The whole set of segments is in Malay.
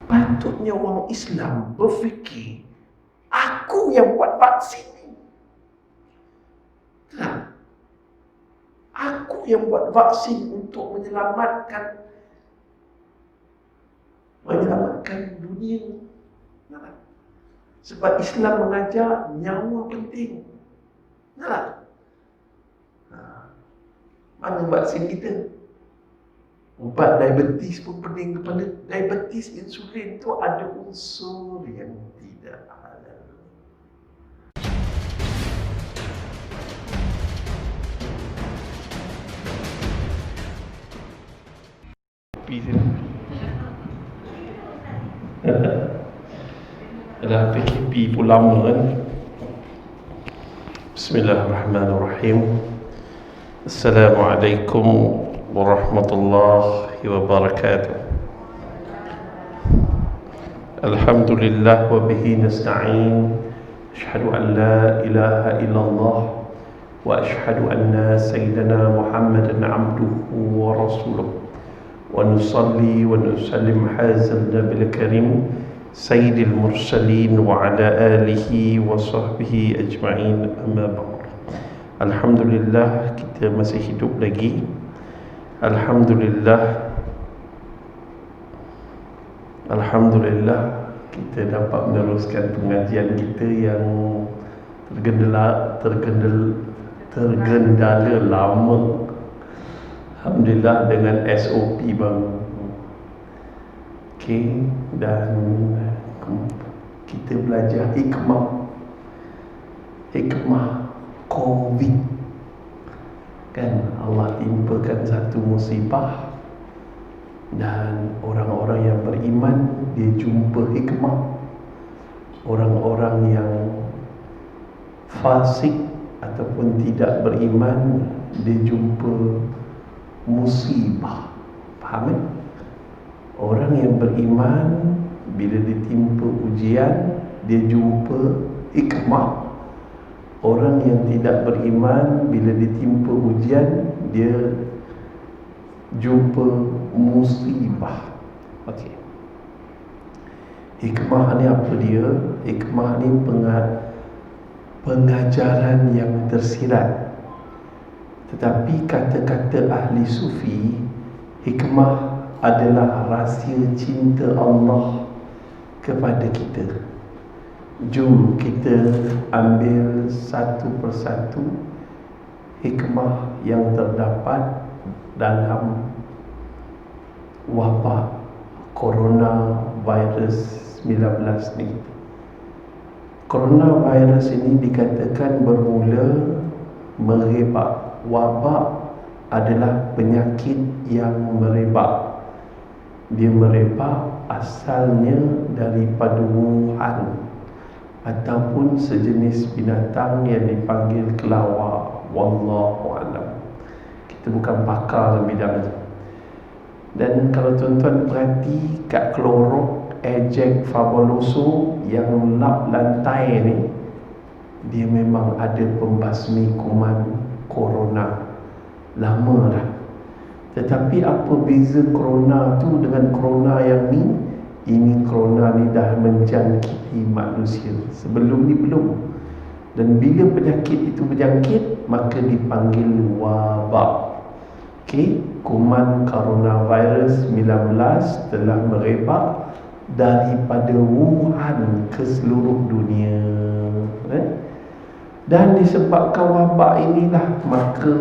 Patutnya orang Islam berfikir, aku yang buat vaksin ni. Nah, aku yang buat vaksin untuk menyelamatkan dunia ni. Nah, sebab Islam mengajar nyawa penting. Nah, mana vaksin kita? Ubat diabetes pun pening kepala. Diabetes, insulin tu ada unsur yang tidak halal. Pi sini. Dah PKP pun lama kan. Bismillahirrahmanirrahim. Assalamualaikum warahmatullahi wabarakatuh. Alhamdulillah wa bihi nasta'in. Asyhadu an la ilaha illallah wa asyhadu anna sayyidana Muhammadan abduhu wa rasuluh. Wa nusalli wa nusallim hazal nabil karim sayyidil mursalin wa ala alihi wa sahbihi ajma'in, amma ba'd. Alhamdulillah kita masih hidup lagi. Alhamdulillah kita dapat meneruskan pengajian kita yang tergendala lama. Alhamdulillah dengan SOP baru. Okey, dan kita belajar hikmah COVID. Kan Allah timpakan satu musibah dan orang-orang yang beriman dia jumpa hikmah. Orang-orang yang fasik ataupun tidak beriman dia jumpa musibah. Faham kan? Orang yang beriman bila ditimpa ujian dia jumpa hikmah. Orang yang tidak beriman bila ditimpa ujian dia jumpa musibah. Okey. Hikmah ni apa dia? Hikmah ni pengajaran yang tersirat. Tetapi kata-kata ahli sufi, hikmah adalah rahsia cinta Allah kepada kita. Jom kita ambil satu persatu hikmah yang terdapat dalam wabak coronavirus 19 ni. Coronavirus ini dikatakan bermula merebak. Wabak adalah penyakit yang merebak. Dia merebak asalnya daripada Wuhan ataupun sejenis binatang yang dipanggil kelawar. Wallahu a'lam. Kita bukan pakar dalam bidang ni. Dan kalau tuan-tuan perhati kat Clorox Ajax Fabuloso yang lap lantai ni, dia memang ada pembasmi kuman corona. Lama dah. Tetapi apa beza corona tu dengan corona yang ni? Ini corona ni dah menjangkiti manusia. Sebelum ni belum. Dan bila penyakit itu berjangkit, maka dipanggil wabak. Okey, kuman coronavirus 19 telah merebak daripada Wuhan ke seluruh dunia. Dan disebabkan wabak inilah maka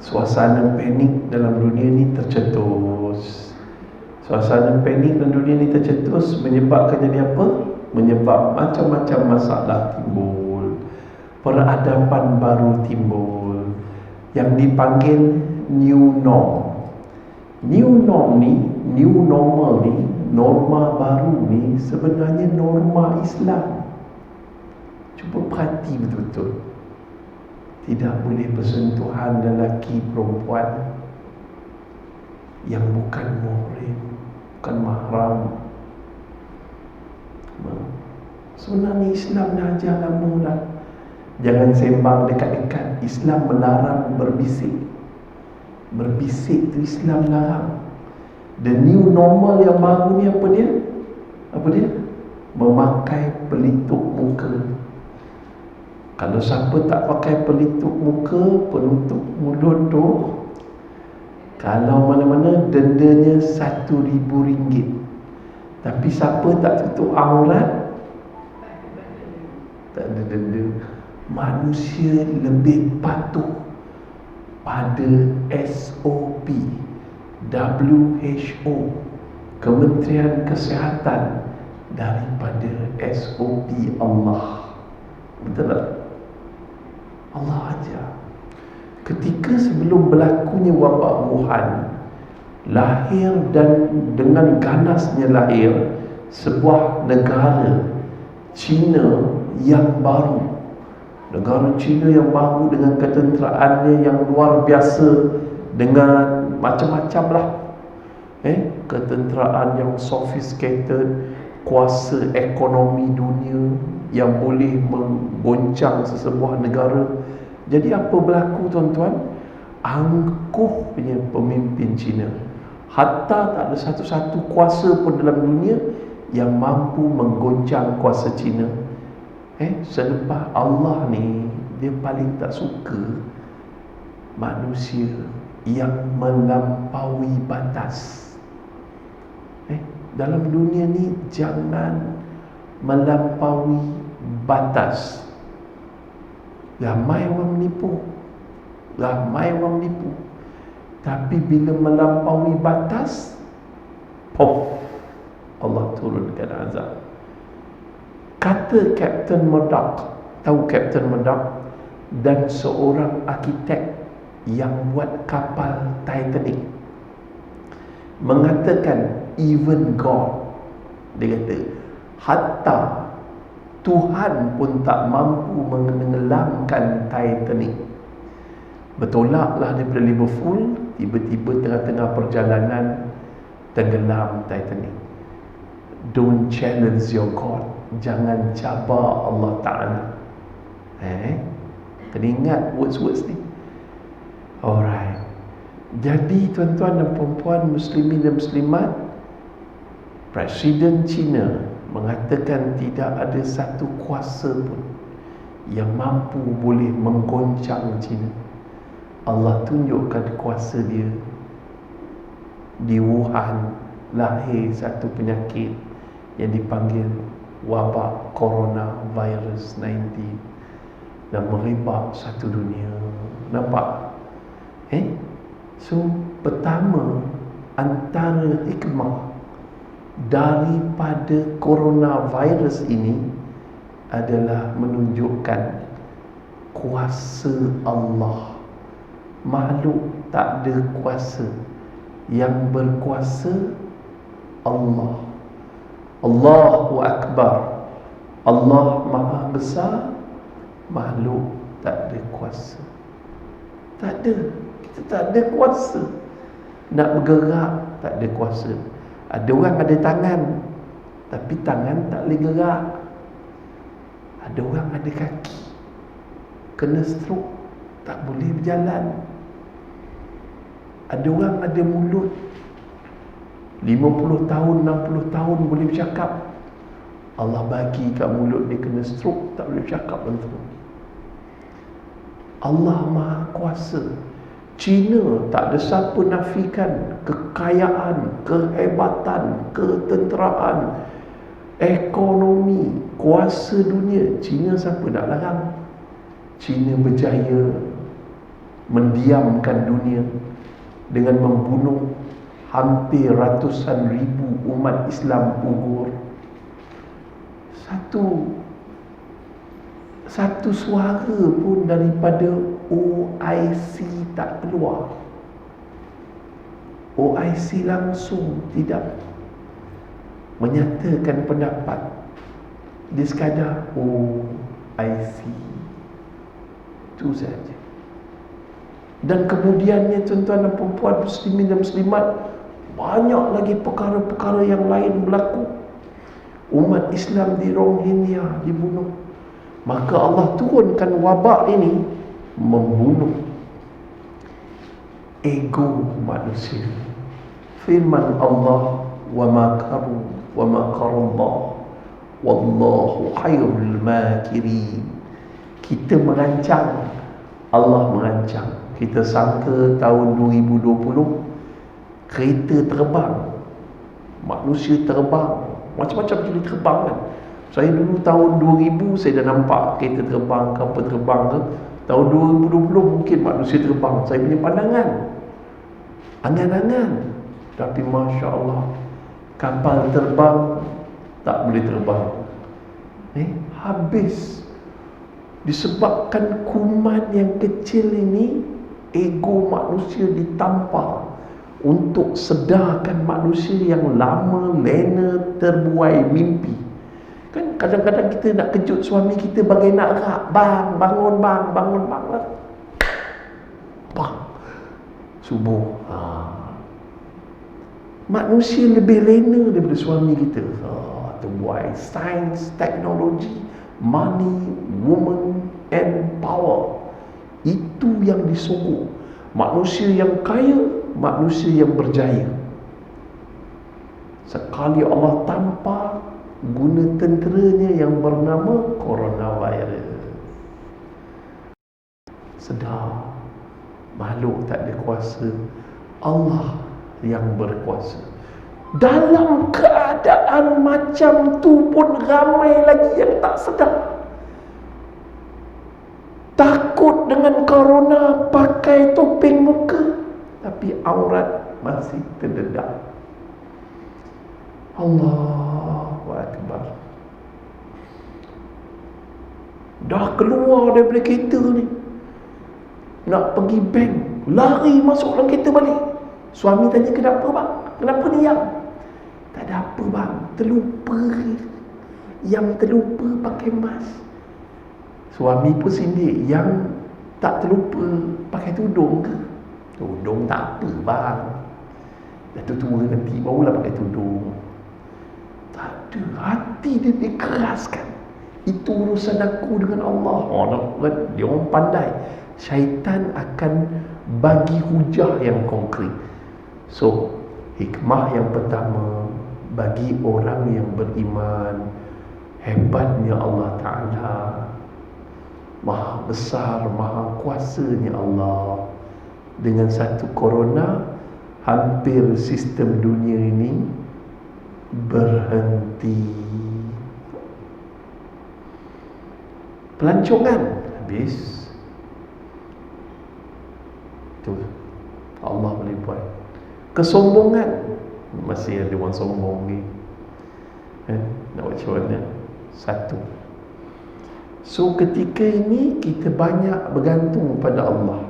suasana panik dalam dunia ni tercetus. Suasana panik dalam dunia ni tercetus menyebabkan jadi apa? Menyebab macam-macam masalah timbul. Peradaban baru timbul yang dipanggil new norm. New norm ni, new normal ni, norma baru ni sebenarnya norma Islam. Cuba perhati betul-betul. Tidak boleh bersentuhan lelaki perempuan yang bukan muhrim, bukan mahram. Sebenarnya Islam dah ajar lama dah. Jangan sembang dekat-dekat. Islam melarang berbisik. Berbisik tu Islam larang. The new normal yang baru ni apa dia? Memakai pelitup muka. Kalau siapa tak pakai pelitup muka, penutup mulut tu, kalau mana-mana dendanya RM1,000. Tapi siapa tak tutup aurat, tak ada denda. Manusia lebih patuh pada SOP WHO, Kementerian Kesihatan, daripada SOP Allah. Betul tak? Allah ajar. Ketika sebelum berlakunya wabak Wuhan, lahir dan dengan ganasnya lahir sebuah negara China yang baru. Negara China yang baru dengan ketenteraannya yang luar biasa, dengan macam-macam lah, ketenteraan yang sophisticated, kuasa ekonomi dunia yang boleh menggoncang sesebuah negara. Jadi apa berlaku tuan-tuan? Angkuh punya pemimpin Cina. Hatta tak ada satu-satu kuasa pun dalam dunia yang mampu menggoncang kuasa Cina. Selepas Allah ni, dia paling tak suka manusia yang melampaui batas. Dalam dunia ni jangan melampaui batas. Ramai orang menipu, tapi bila melampaui batas, Allah turunkan azab. Kata Captain Murdoch, tahu Captain Murdoch, dan seorang arkitek yang buat kapal Titanic, mengatakan even God, dia kata hatta Tuhan pun tak mampu menenggelamkan Titanic. Bertolaklah daripada Liverpool, tiba-tiba tengah-tengah perjalanan tenggelam Titanic. Don't challenge your God, jangan cabar Allah Ta'ala. Kena ingat words-words ni. Alright. Jadi tuan-tuan dan puan-puan, muslimin dan muslimat, Presiden China mengatakan tidak ada satu kuasa pun yang mampu boleh menggoncang China. Allah tunjukkan kuasa dia. Di Wuhan lahir satu penyakit yang dipanggil wabak coronavirus 19 dan merebak satu dunia. Nampak? So pertama, antara hikmah daripada coronavirus ini adalah menunjukkan kuasa Allah. Makhluk tak ada kuasa, yang berkuasa Allah. Allahu Akbar. Allah Maha Besar, makhluk tak ada kuasa. Tak ada. Kita tak ada kuasa. Nak bergerak tak ada kuasa. Ada orang ada tangan, tapi tangan tak boleh gerak. Ada orang ada kaki, kena stroke, tak boleh berjalan. Ada orang ada mulut, 50 tahun, 60 tahun boleh bercakap. Allah bagi kat mulut dia kena stroke, tak boleh bercakap langsung. Allah Maha Kuasa. Cina tak ada siapa nafikan kekayaan, kehebatan, ketenteraan, ekonomi, kuasa dunia. Cina siapa nak larang? Cina berjaya mendiamkan dunia dengan membunuh hampir ratusan ribu umat Islam Uyghur. Satu suara pun daripada OIC tak keluar. OIC langsung tidak menyatakan pendapat. Dia sekadar OIC, itu saja. Dan kemudiannya tuan-tuan dan puan-puan, muslimin dan muslimat, banyak lagi perkara-perkara yang lain berlaku. Umat Islam di Rohingya dibunuh. Maka Allah turunkan wabak ini membunuh ego manusia. firman Allah, wa makaru wa makarullah wallahu khairul makirin. Kita merancang, Allah merancang. Kita sangka tahun 2020 kereta terbang, manusia terbang, macam-macam jenis terbang kan. Saya dulu tahun 2000 saya dah nampak kereta terbang ke apa terbang ke. Tahun 2020 mungkin manusia terbang. Saya punya pandangan, angan-angan. Tapi Masya Allah, kapal terbang tak boleh terbang. Habis. Disebabkan kuman yang kecil ini, ego manusia ditampar untuk sedarkan manusia yang lama lena terbuai mimpi. Kan kadang-kadang kita nak kejut suami kita bagai nak rak, bang, bangun bang, bangun bang. Bang, subuh. Manusia lebih lena daripada suami kita. Terbuai sains, teknologi, money, woman and power. Itu yang disogok. Manusia yang kaya, manusia yang berjaya. Sekali Allah tampar, guna tenteranya yang bernama coronavirus. Sedar, makhluk tak ada kuasa, Allah yang berkuasa. Dalam keadaan macam tu pun ramai lagi yang tak sedar. Takut dengan corona, pakai topeng muka, tapi aurat masih terdedah. Allahu Akbar. Dah keluar daripada kereta ni, nak pergi bank, lari masuk dalam kereta balik. Suami tanya, kenapa bang? Kenapa ni yang? Tak ada apa bang, terlupa. Yang terlupa pakai mask. Suami pun sindir, yang tak terlupa pakai tudung ke? Tudung tak apa bang, dah tua nanti barulah pakai tudung. Tak ada, hati dia dikeraskan. Itu urusan aku dengan Allah. Dia orang pandai. Syaitan akan bagi hujah yang konkret. So, hikmah yang pertama, bagi orang yang beriman, hebatnya Allah Ta'ala, maha besar, maha kuasanya Allah. Dengan satu corona, hampir sistem dunia ini berhenti. Pelancongan habis. Itu Allah boleh buat. Kesombongan, masih ada orang sombong ni. Nak buat macam mana? Satu. So ketika ini kita banyak bergantung pada Allah.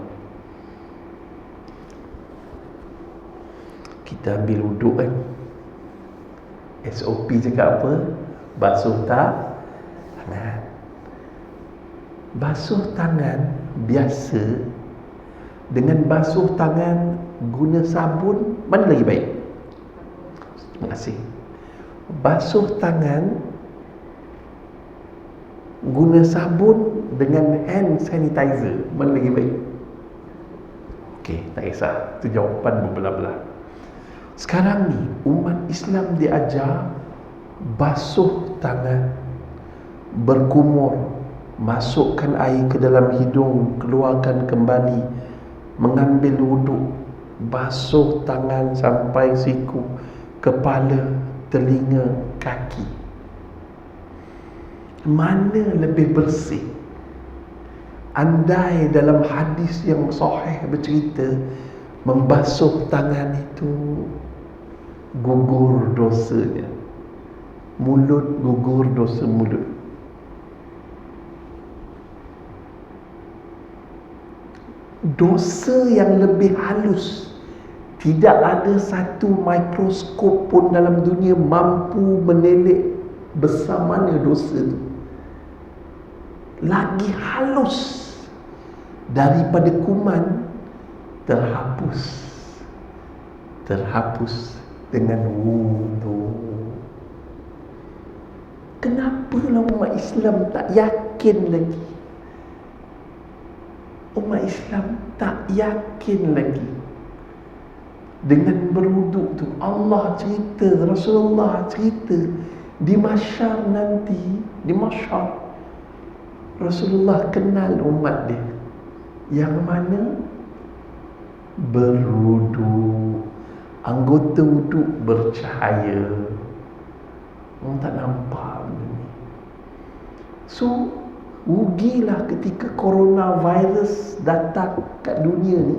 Kita ambil wuduk kan, SOP cakap apa? Basuh tangan. Basuh tangan biasa dengan basuh tangan guna sabun, mana lagi baik? Terima kasih. Basuh tangan guna sabun dengan hand sanitizer, mana lagi baik? Okey, tak kisah, itu jawapan berbelah-belah. Sekarang ni umat Islam diajar basuh tangan, berkumur, masukkan air ke dalam hidung, keluarkan kembali, mengambil wuduk, basuh tangan sampai siku, kepala, telinga, kaki. Mana lebih bersih? Andai dalam hadis yang sahih bercerita, membasuh tangan itu gugur dosanya, mulut gugur dosa mulut. Dosa yang lebih halus, tidak ada satu mikroskop pun dalam dunia mampu menelik besar mana dosa itu. Lagi halus daripada kuman, terhapus dengan wudu. Kenapalah umat Islam tak yakin lagi? Umat Islam tak yakin lagi. Dengan berwuduk tu Allah cerita, Rasulullah cerita di mahsyar nanti, di mahsyar Rasulullah kenal umat dia yang mana berwuduk, anggota wuduk bercahaya. Orang tak nampak benda ni. So rugilah ketika coronavirus datang kat dunia ni,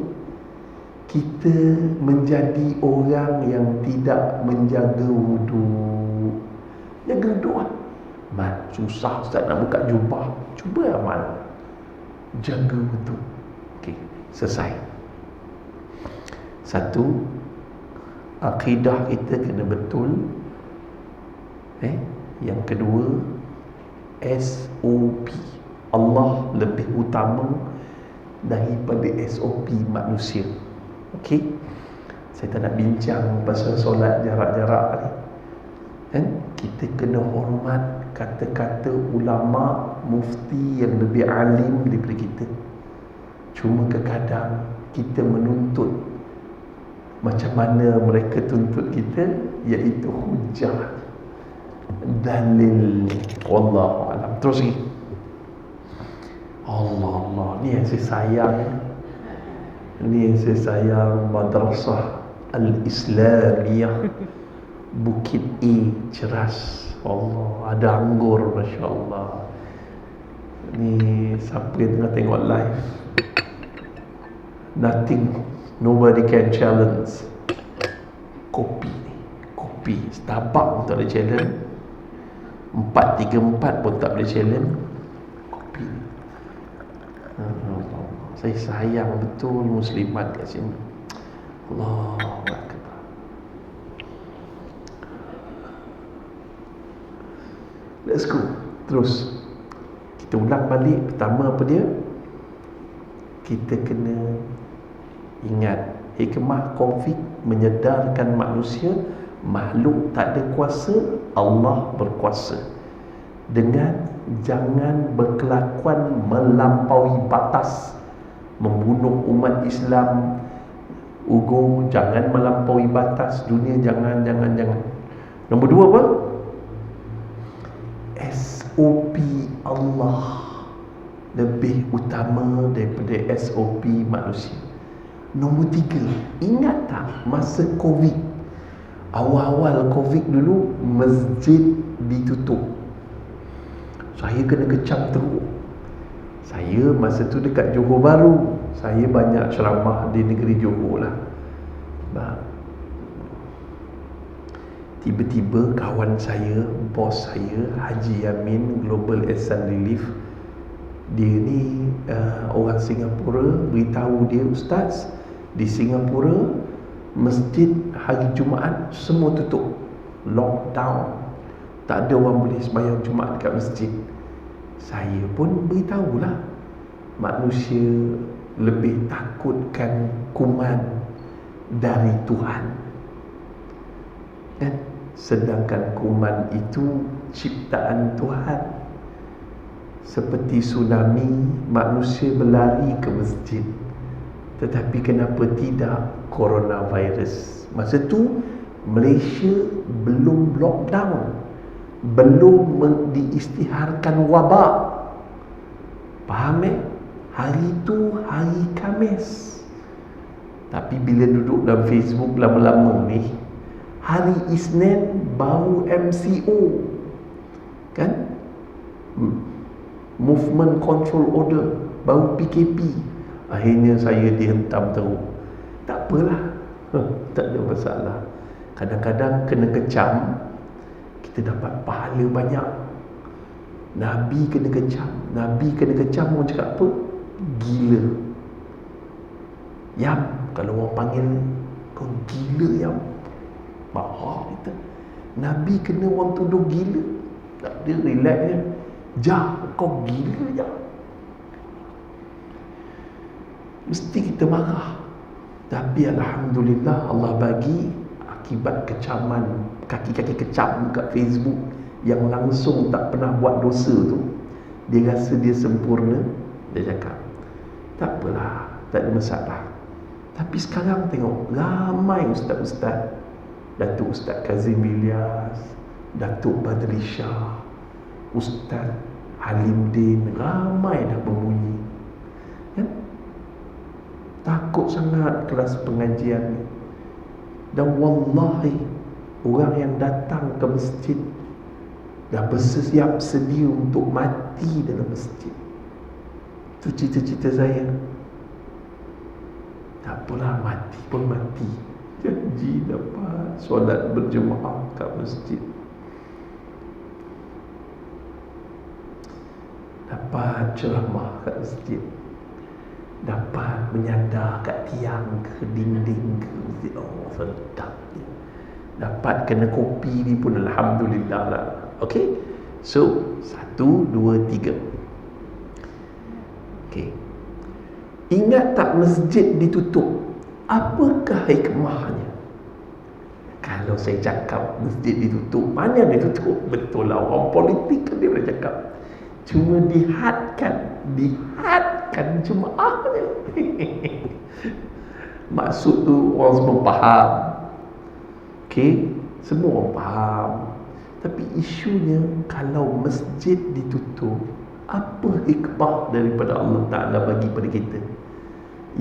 kita menjadi orang yang tidak menjaga wuduk. Jaga wuduk lah. Mat, susah Ustaz nak buka jubah. Cuba amal. Jaga wuduk. Okey, selesai. Satu, akidah kita kena betul. Yang kedua, SOP. Allah lebih utama daripada SOP manusia. Okey, saya tak nak bincang pasal solat jarak-jarak ni. Kita kena hormat kata-kata ulama, mufti yang lebih alim daripada kita. Cuma kadang kita menuntut macam mana mereka tuntut kita, iaitu hujah, dalil. Wallahu alam. Terus lagi. Allah, ni yang saya sayang. Ni yang saya sayang, Madrasah Al-Islamiyah Bukit A, Ceras. Allah, ada anggur, Masya Allah. Ni siapa yang tengah tengok live, nothing, nobody can challenge kopi ni. Kopi Starbucks pun tak boleh challenge, 434 pun tak boleh challenge kopi ni. Saya sayang betul muslimat kat sini. Allahu Akbar. Let's go. Terus kita ulang balik. Pertama apa dia? Kita kena ingat hikmah konflik, menyedarkan manusia makhluk tak ada kuasa, Allah berkuasa. Dengan jangan berkelakuan melampaui batas, membunuh umat Islam, jangan melampaui batas dunia, jangan. Nombor dua apa? SOP Allah lebih utama daripada SOP manusia. Nombor tiga, ingat tak masa Covid, awal-awal Covid dulu, masjid ditutup. Saya kena kecam teruk. Saya masa tu dekat Johor Bahru. Saya banyak ceramah di negeri Johor lah. Tiba-tiba kawan saya, bos saya, Haji Yamin, Global Ehsan Relief, dia ni orang Singapura, beritahu dia, Ustaz, di Singapura masjid hari Jumaat semua tutup, lockdown, tak ada orang boleh sembahyang Jumaat dekat masjid. Saya pun beritahulah, manusia lebih takutkan kuman dari Tuhan, kan? Sedangkan kuman itu ciptaan Tuhan. Seperti tsunami, manusia berlari ke masjid. Tetapi kenapa tidak coronavirus? Masa tu Malaysia belum lockdown, belum diisytiharkan wabak. Faham Hari tu hari Khamis. Tapi bila duduk dalam Facebook lama-lama ni, hari Isnin baru MCO, kan? Movement Control Order, baru PKP. Akhirnya saya dihentam teruk. Tak apalah, tak ada masalah. Kadang-kadang kena kecam, kita dapat pahala banyak. Nabi kena kecam. Nabi kena kecam, orang cakap apa? Gila. Yam, kalau orang panggil kau gila Yam, marah kita. Nabi kena orang tuduh gila, tak ada, relax je. Kau gila je. Mesti kita marah. Tapi Alhamdulillah, Allah bagi akibat kecaman, kaki-kaki kecam kat Facebook, yang langsung tak pernah buat dosa tu, dia rasa dia sempurna. Dia cakap, tak apalah, tak ada masalah. Tapi sekarang tengok, ramai ustaz-ustaz, Datuk Ustaz Kazim Ilyas, Datuk Badri Shah, Ustaz Halimdin, ramai dah berbunyi. Kan? Takut sangat kelas pengajian ni. Dan wallahi, orang yang datang ke masjid dah bersiap sedia untuk mati dalam masjid. Itu cita-cita saya. Tak apalah, mati pun mati. Janji dapat solat berjemaah kat masjid, dapat ceramah kat masjid, dapat menyandar kat tiang ke dinding ke masjid. Oh, sedap. Dapat kena kopi ni pun alhamdulillah lah. Okay, so 1, 2, 3. Okay, ingat tak masjid ditutup? Apakah hikmahnya? Kalau saya cakap masjid ditutup, mana ditutup? Betul lah, orang politik kan dia boleh cakap. Cuma dihadkan jemaahnya. Maksud tu orang semua faham. Okay, semua orang faham. Tapi isunya, kalau masjid ditutup, apa hikmah daripada Allah Ta'ala bagi pada kita?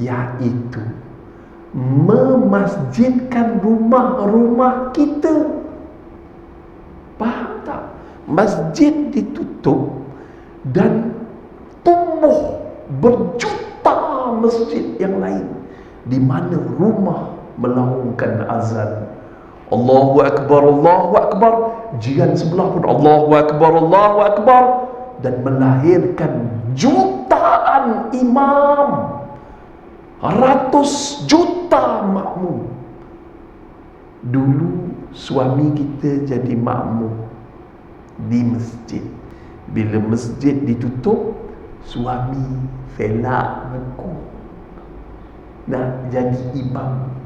Iaitu memasjidkan rumah-rumah kita. Faham tak? Masjid ditutup dan tumbuh berjuta masjid yang lain, di mana rumah melaungkan azan Allahu Akbar, Allahu Akbar, jiran sebelah pun Allahu Akbar, Allahu Akbar, dan melahirkan jutaan imam, ratus juta makmum. Dulu suami kita jadi makmum di masjid. Bila masjid ditutup, suami felak menku nak jadi imam.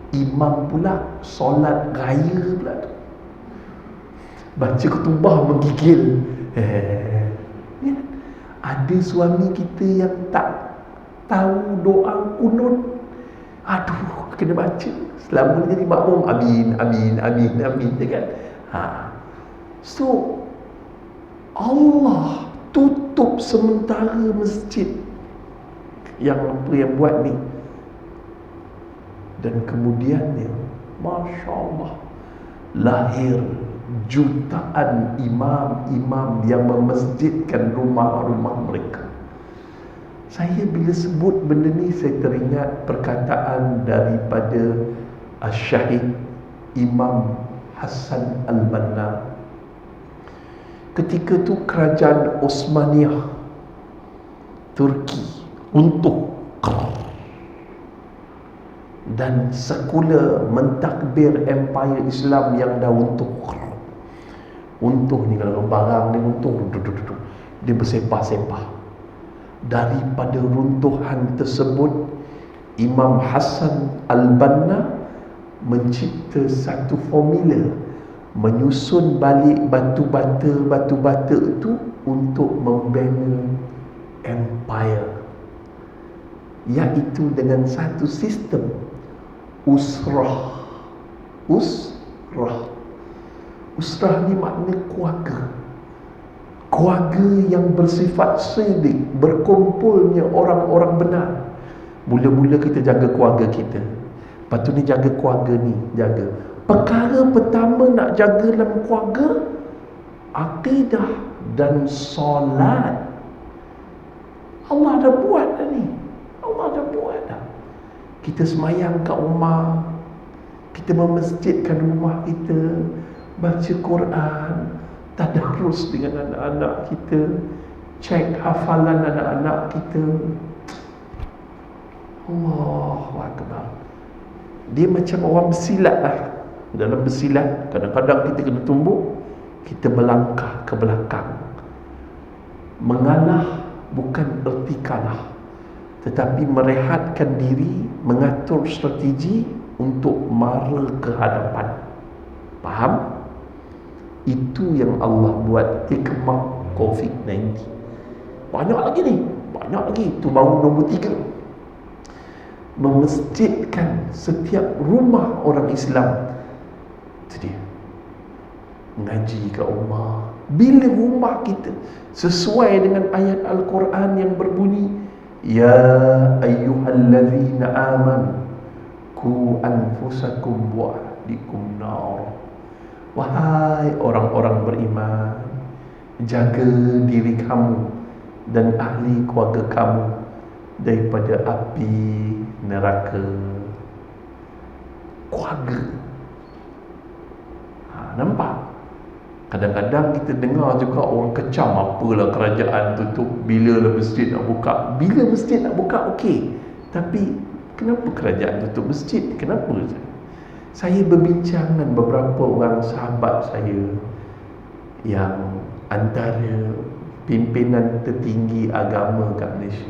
Imam pula solat raya pula tu, baca ketubah menggigil. Ada suami kita yang tak tahu doa kunut. Aduh, kena baca selama jadi makmum. Amin, amin, amin, amin, kan? So Allah tutup sementara masjid yang buat ni. Dan kemudiannya, Masya Allah, lahir jutaan imam-imam yang memasjidkan rumah-rumah mereka. Saya bila sebut benda ni, saya teringat perkataan daripada Syahid Imam Hassan Al-Banna. Ketika tu kerajaan Osmaniyah Turki runtuh, dan sekula mentakbir empire Islam yang dah runtuh. Runtuh ni, kalau barang ni runtuh, dia bersepah-sepah. Daripada runtuhan tersebut, Imam Hassan Al-Banna mencipta satu formula, menyusun balik batu-bata itu untuk membina empire, iaitu dengan satu sistem usrah. Usrah ni makna keluarga. Keluarga yang bersifat sidik, berkumpulnya orang-orang benar. Mula-mula kita jaga keluarga kita, lepas tu ni jaga keluarga ni, jaga. Perkara pertama nak jaga dalam keluarga, akidah dan solat. Allah dah buat dah ni. Allah dah buat dah. Kita semayang kat rumah, kita memasjidkan rumah kita, baca Quran, tadarus dengan anak-anak kita, cek hafalan anak-anak kita. Allahu Akbar. Dia macam orang bersilat lah. Dalam bersilat, kadang-kadang kita kena tumbuk, kita melangkah ke belakang. Mengalah bukan erti kalah, tetapi merehatkan diri, mengatur strategi untuk mara ke hadapan. Faham? Itu yang Allah buat hikmah COVID-19. Banyak lagi ni, banyak lagi. Itu baru nombor 3. memasjidkan setiap rumah orang Islam. Itu dia, ngaji kat rumah. Bila rumah kita sesuai dengan ayat Al-Quran yang berbunyi, ya ayyuhallazina amanu ku anfusakum wa ahlikum nar. Wahai orang-orang beriman, jaga diri kamu dan ahli keluarga kamu daripada api neraka. Keluarga. Nampak? Kadang-kadang kita dengar juga orang kecam, apalah kerajaan tutup, bila lah masjid nak buka. Bila masjid nak buka, okey. Tapi kenapa kerajaan tutup masjid? Kenapa? Saya berbincang dengan beberapa orang sahabat saya yang antara pimpinan tertinggi agama kat Malaysia.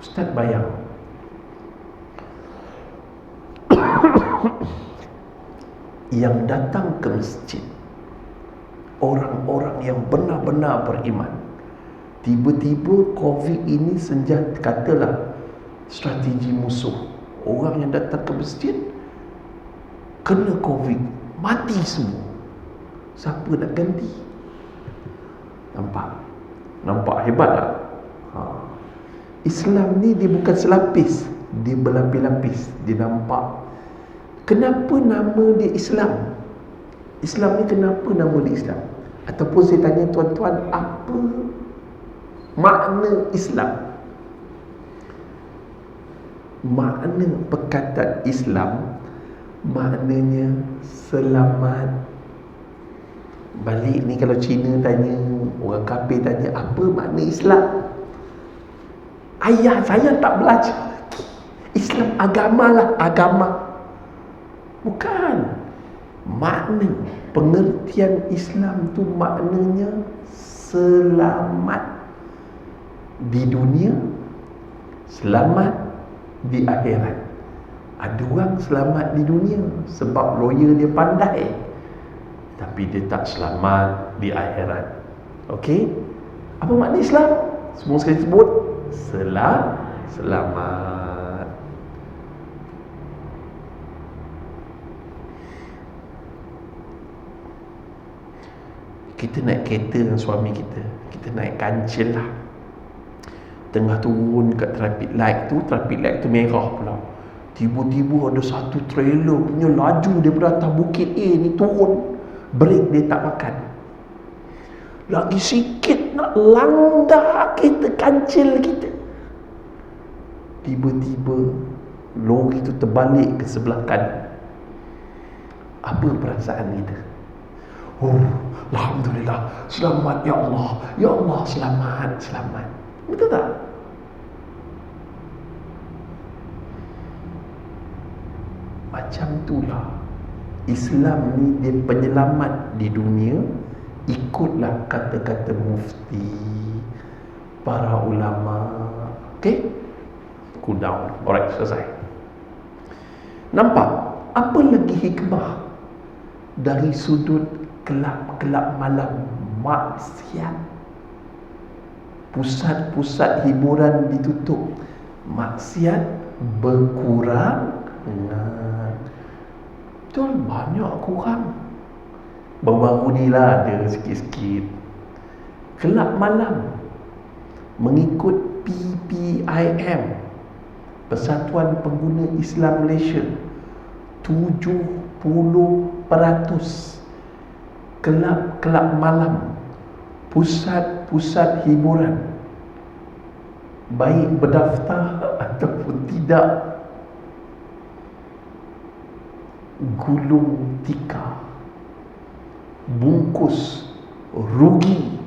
Ustaz bayang, yang datang ke masjid orang-orang yang benar-benar beriman, tiba-tiba COVID ini senjata, katalah strategi musuh. Orang yang datang ke masjid kena COVID, mati semua. Siapa nak ganti? Nampak hebat tak? Islam ni dia bukan selapis, dia berlapis-lapis. Dia nampak. Kenapa nama dia Islam? Islam ni kenapa nama dia Islam? Ataupun saya tanya tuan-tuan, apa makna Islam? Makna perkataan Islam maknanya selamat. Balik ni kalau Cina tanya, orang kafir tanya, apa makna Islam? Ayah saya tak belajar lagi. Islam agamalah, agama. Bukan. Makna pengertian Islam tu maknanya selamat di dunia, selamat di akhirat. Ada orang selamat di dunia sebab lawyer dia pandai, tapi dia tak selamat di akhirat. Okey? Apa makna Islam? Semua sekali sebut selamat. Kita naik kereta dengan suami kita, kita naik kancil lah. Tengah turun kat traffic light tu merah pula. Tiba-tiba ada satu trailer punya laju daripada atas bukit A ni turun. Brake dia tak makan. Lagi sikit nak langgar kereta kancil kita. Tiba-tiba lori tu terbalik ke sebelah kanan. Apa perasaan kita? Oh, alhamdulillah, selamat ya Allah. Ya Allah, selamat. Betul tak? Macam itulah Islam ni, dia penyelamat di dunia. Ikutlah kata-kata mufti, para ulama. Okey? Cool down. Alright, selesai. Nampak? Apa lagi hikmah dari sudut kelab-kelab malam, maksiat? Pusat-pusat hiburan ditutup, maksiat berkurang. Betul, banyak kurang. Baru-baru ni lah ada sikit-sikit. Kelab malam mengikut PPIM, Persatuan Pengguna Islam Malaysia, 70% kelab-kelab malam, pusat-pusat hiburan, baik berdaftar ataupun tidak, gulung tikar, bungkus, rugi,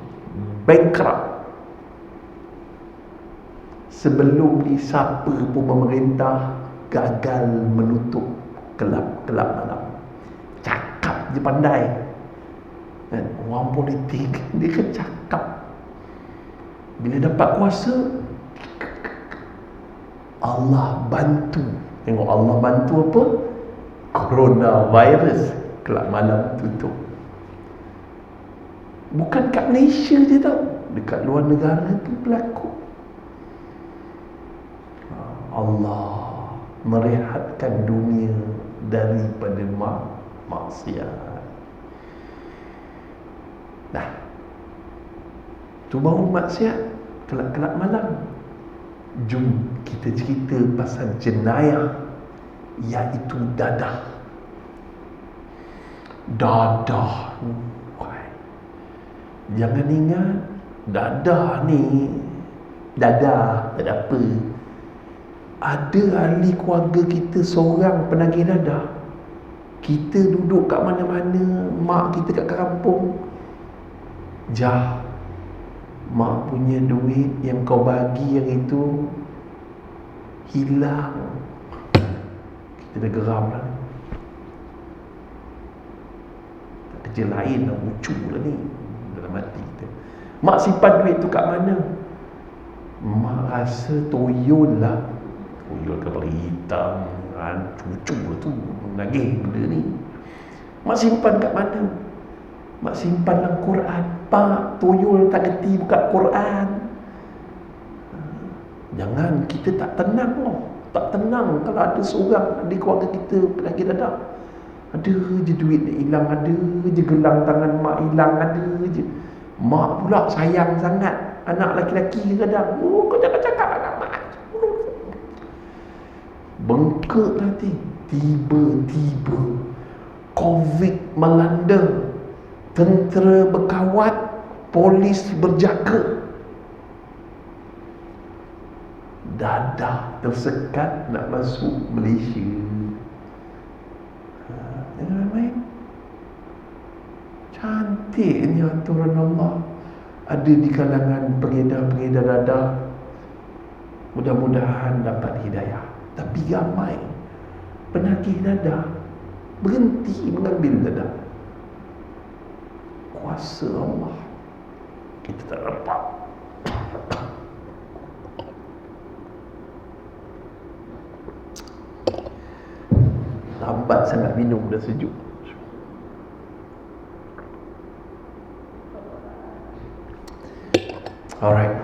bankrupt. Sebelum ni siapa pun pemerintah gagal menutup kelab-kelab malam. Cakap je pandai. Dan orang politik dia kan cakap. Bila dapat kuasa, Allah bantu. Tengok Allah bantu apa? Coronavirus. Kelab malam tutup. Bukan kat Malaysia je tau, dekat luar negara pun berlaku. Allah merehatkan dunia daripada maksiat. Nah, tu baru maksiat. Kelak-kelak malam, jom kita cerita pasal jenayah, iaitu dadah. Dadah, jangan ingat dadah ni dadah, tak ada apa. Ada ahli keluarga kita seorang penagih dadah. Kita duduk kat mana-mana, mak kita kat kampung, Jah, mak punya duit yang kau bagi yang itu hilang. Kita dah geram lah. Tak kerja lain lah, lucu lah ni dalam hati kita. Mak simpan duit tu kat mana? Mak rasa toyol lah. Toyol kepala hitam kan, cucu lah tu nagih benda ni. Mak simpan kat mana? Mak simpan dalam Quran. Pak, toyol tak kerti buka Quran. Jangan, kita tak tenang loh. Tak tenang kalau ada seorang di keluarga kita lagi dadah. Ada je duit dia hilang, ada je gelang tangan mak hilang, ada je. Mak pula sayang sangat anak laki-laki kadang. Oh, kau jangan cakap anak mak. Bengkak nanti. Tiba-tiba COVID melanda. Tentera berkawat, polis berjaga. Dadah tersekat nak masuk Malaysia. Jangan main. Cantiknya aturan Allah ada di kalangan pengedar-pengedar dadah. Mudah-mudahan dapat hidayah. Tapi ramai penagih dadah berhenti mengambil dadah. Kuasa Allah kita tak dapat. Lambat sangat minum, dah sejuk. Alright.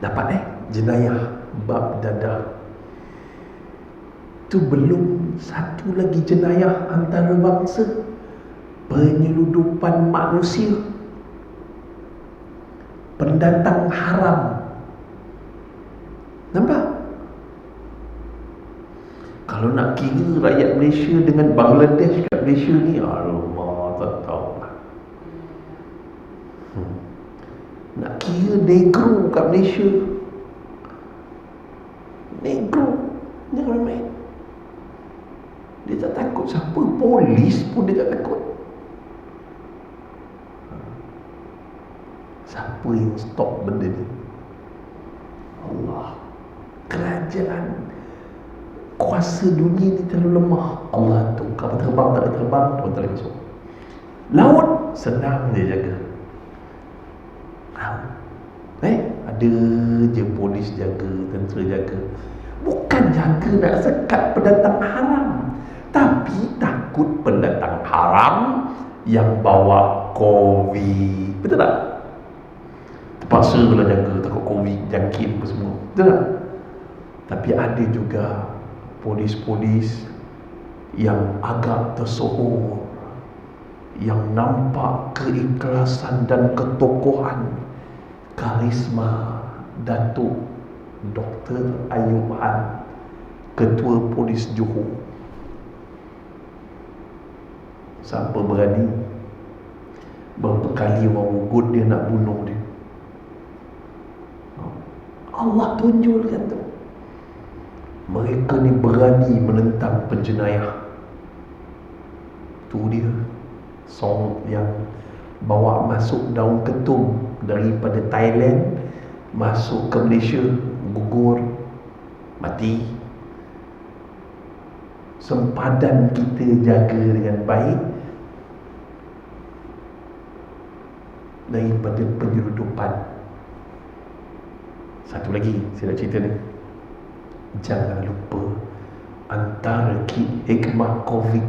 Dapat jenayah bab dadah. Tu belum satu lagi jenayah antarabangsa, penyeludupan manusia, pendatang haram. Nampak? Kalau nak kira rakyat Malaysia dengan Bangladesh kat Malaysia ni, alamak, tak tahu lah. Nak kira negro kat Malaysia, negro, jangan main. Dia tak takut siapa, polis pun dia tak takut. Siapa yang stop benda ni? Allah. Kerajaan, kuasa dunia ni terlalu lemah. Allah tu, kapal terbang tak boleh terbang, tuan tak boleh masuk. Laut senang dia jaga. Ada je polis jaga, tentera jaga. Bukan jaga nak sekat pendatang haram, tapi takut pendatang haram yang bawa COVID. Betul tak? Terpaksa lah jaga, takut COVID, jangkit apa semua. Betul tak? Tapi ada juga polis-polis yang agak tersohor, yang nampak keikhlasan dan ketokohan, karisma Datuk Dr. Ayub Han, Ketua Polis Johor. Siapa berani? Berapa kali orang ugut dia nak bunuh dia. Allah tunjulkan tu. Mereka ni berani menentang penjenayah. Tu dia song yang bawa masuk daun ketum daripada Thailand masuk ke Malaysia, gugur, mati. Sempadan kita jaga dengan baik daripada penyeludupan. Satu lagi saya nak cerita ni. Jangan lupa, antara hikmah COVID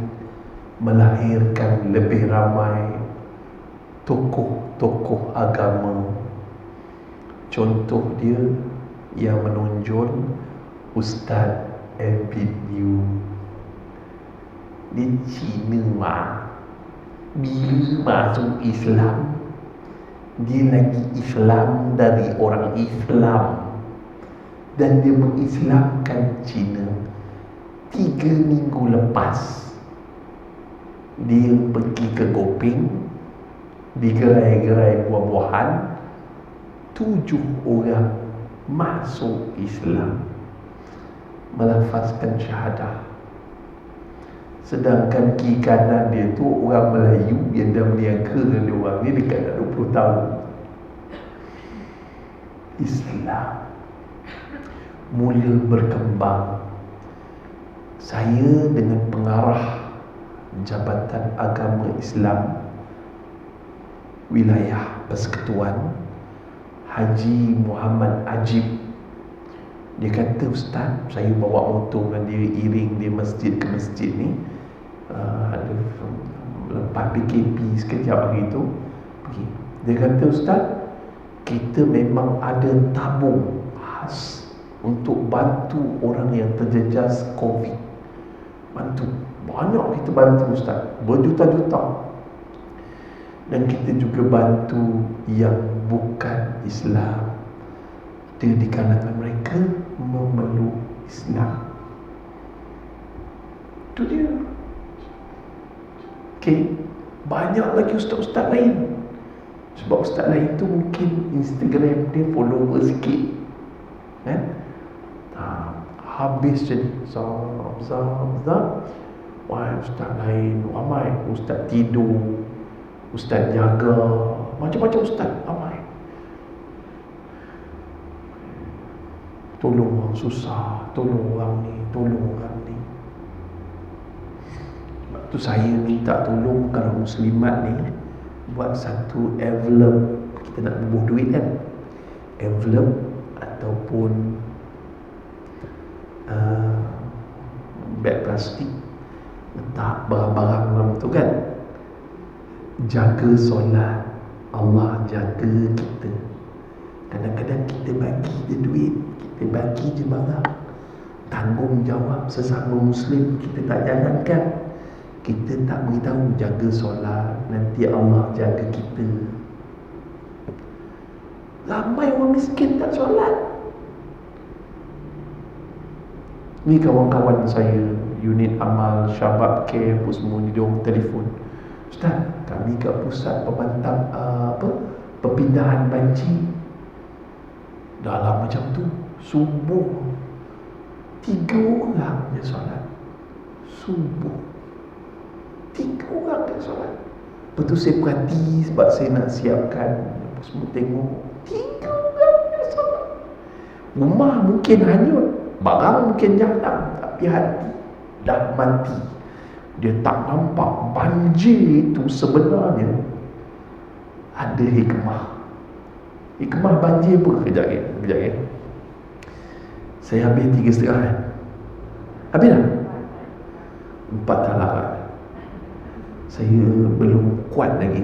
melahirkan lebih ramai tokoh-tokoh agama. Contoh dia yang menonjol Ustaz Avenue di Cina bila masuk Islam, dia lagi Islam dari orang Islam, dan dia mengislamkan Cina 3 minggu lepas. Dia pergi ke Gopeng, di gerai-gerai buah-buahan, 7 orang masuk Islam, melafazkan syahadah. Sedangkan kiri kanan dia tu orang Melayu yang dah meniaga dengan dia orang ni dekat 20 tahun. Islam mula berkembang. Saya dengan pengarah Jabatan Agama Islam Wilayah Persekutuan, Haji Muhammad Ajib, dia kata, Ustaz, saya bawa motor dengan dia, iring dia masjid ke masjid ni, ada lepas PKP sekejap hari tu pergi. Dia kata, Ustaz, kita memang ada tabung khas untuk bantu orang yang terjejas COVID. Bantu, banyak kita bantu Ustaz, berjuta-juta. Dan kita juga bantu yang bukan Islam, dia di kalangan mereka memeluk Islam. Itu dia. Okay, banyak lagi ustaz-ustaz lain. Sebab ustaz lain tu mungkin Instagram dia follower sikit, kan? Habis jadi zam. Wah, ustaz lain ramai. Ustaz tidur, ustaz jaga, macam-macam ustaz ramai. Tolong orang susah, tolong orang ni, tolong orang ni. Sebab tu saya minta tolong kalau muslimat ni buat satu envelope. Kita nak bubuh duit kan, envelope ataupun beg plastik, letak barang-barang dalam tu kan. Jaga solat, Allah jaga kita. Kadang-kadang kita bagi je duit, kita bagi je barang. Tanggungjawab sesama Muslim kita tak jalankan. Kita tak beritahu jaga solat, nanti Allah jaga kita. Ramai orang miskin tak solat. Ni kawan-kawan saya, unit amal, Syabab Care, apa semua ni, dia orang telefon, Ustaz, kami kat pusat pembantang perpindahan banci. Dalam macam tu, subuh 3 orang dia solat. Subuh 3 orang dia solat. Lepas tu saya perhati, sebab saya nak siapkan apa semua, tengok 3 orang dia solat. Rumah mungkin hanyut, barang mungkin jalan, tapi hati dah mati. Dia tak nampak banjir itu sebenarnya ada hikmah. Hikmah banjir apa? Kejap ya. Saya habis 3,5 kan? Habis dah? 4 talak kan? Saya belum kuat lagi.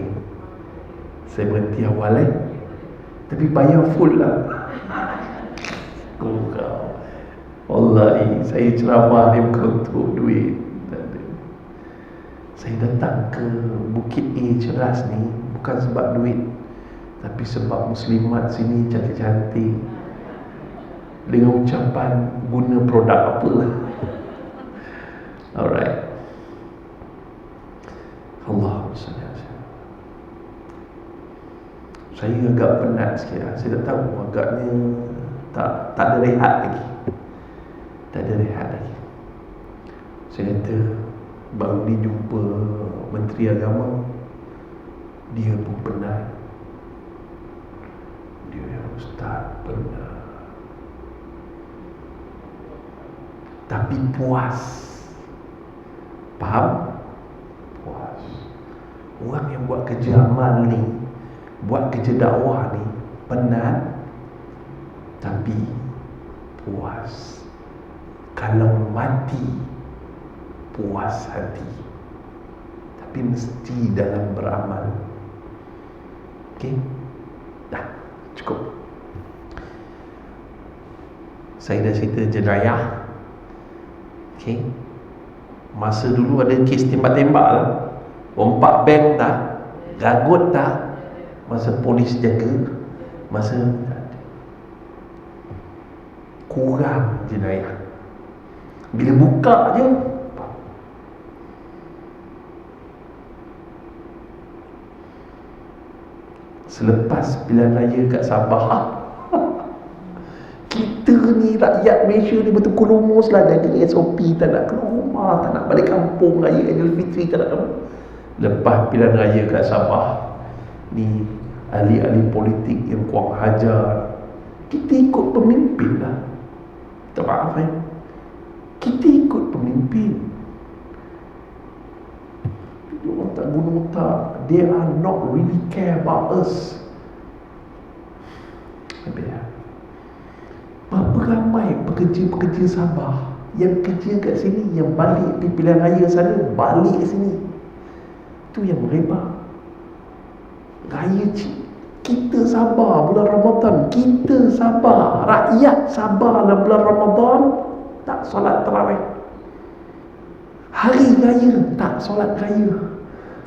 Saya berhenti awal tapi bayar full lah. Wallahi, saya ceramah ni bukan untuk duit. Saya datang ke Bukit A Ceras ni bukan sebab duit, tapi sebab muslimat sini cantik-cantik, dengan ucapan guna produk apa. Alright. Allah saya agak penat sikit lah. Saya tak tahu, agaknya tak ada rehat lagi. Saya kata, baru ni jumpa Menteri Agama, dia pun penat. Dia Ustaz penat, tapi puas. Faham? Puas. Orang yang buat kerja amal ni, buat kerja dakwah ni, penat tapi puas. Kalau mati, puas hati, tapi mesti dalam beramal. Okey? Dah, cukup. Saya dah cerita jenayah. Okay. Masa dulu ada kes tembak-tembak lah, rompak bank tak, gagut tak, masa polis jaga, masa kurang jenayah. Bila buka je, selepas pilihan raya kat Sabah, kita ni rakyat Malaysia ni betul kulumus lah, jaga SOP, tak nak keluar rumah, tak nak balik kampung raya Aidilfitri, tak nak. Lepas pilihan raya kat Sabah ni, ahli-ahli politik yang kurang hajar, kita ikut pemimpin lah. Tak maaf kita ikut pemimpin. Diorang tak guna otak. They are not really care about us. Berapa ramai pekerja-pekerja Sabah yang kerja kat sini, yang balik di pilihan raya sana, balik ke sini. Itu yang merebak. Raya kita sabar bulan Ramadan, kita sabar, rakyat sabar dalam bulan Ramadan, tak solat tarawih. Hari raya tak solat raya,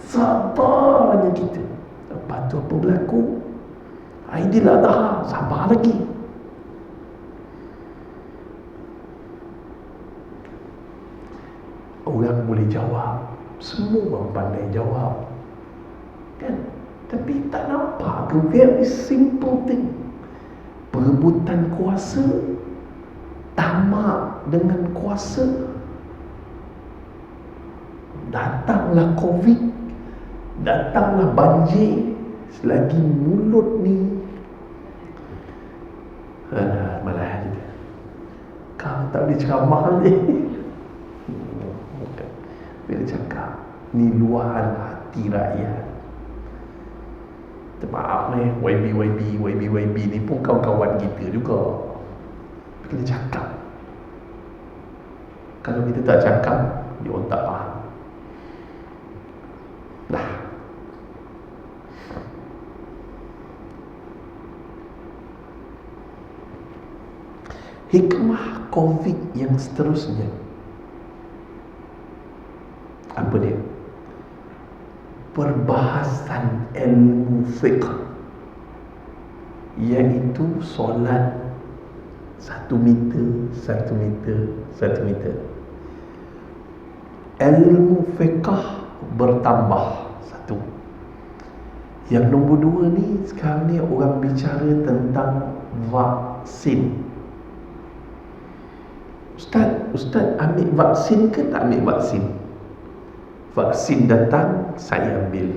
sabarnya kita. Lepas tu apa berlaku? Aidiladha, sabar lagi. Orang boleh jawab, semua orang pandai jawab, kan? Tapi tak nampak ke very simple thing. Perebutan kuasa, tamak dengan kuasa. Datanglah COVID, datanglah banjir, selagi mulut ni malah je. Kau tak boleh ceramah ni. Bila cakap ni luahan hati rakyat. Maaf YB ni pun kawan-kawan kita juga. Kita cakap. Kalau kita tak cakap, dia orang tak faham. Dah. Hikmah COVID yang seterusnya, apa dia? Perbahasan ilmu fiqh, iaitu solat 1 meter, 1 meter, 1 meter. Ilmu fiqh bertambah 1. Yang nombor 2 ni, sekarang ni orang bicara tentang vaksin. Ustaz ambil vaksin ke tak ambil vaksin? Vaksin datang, saya ambil.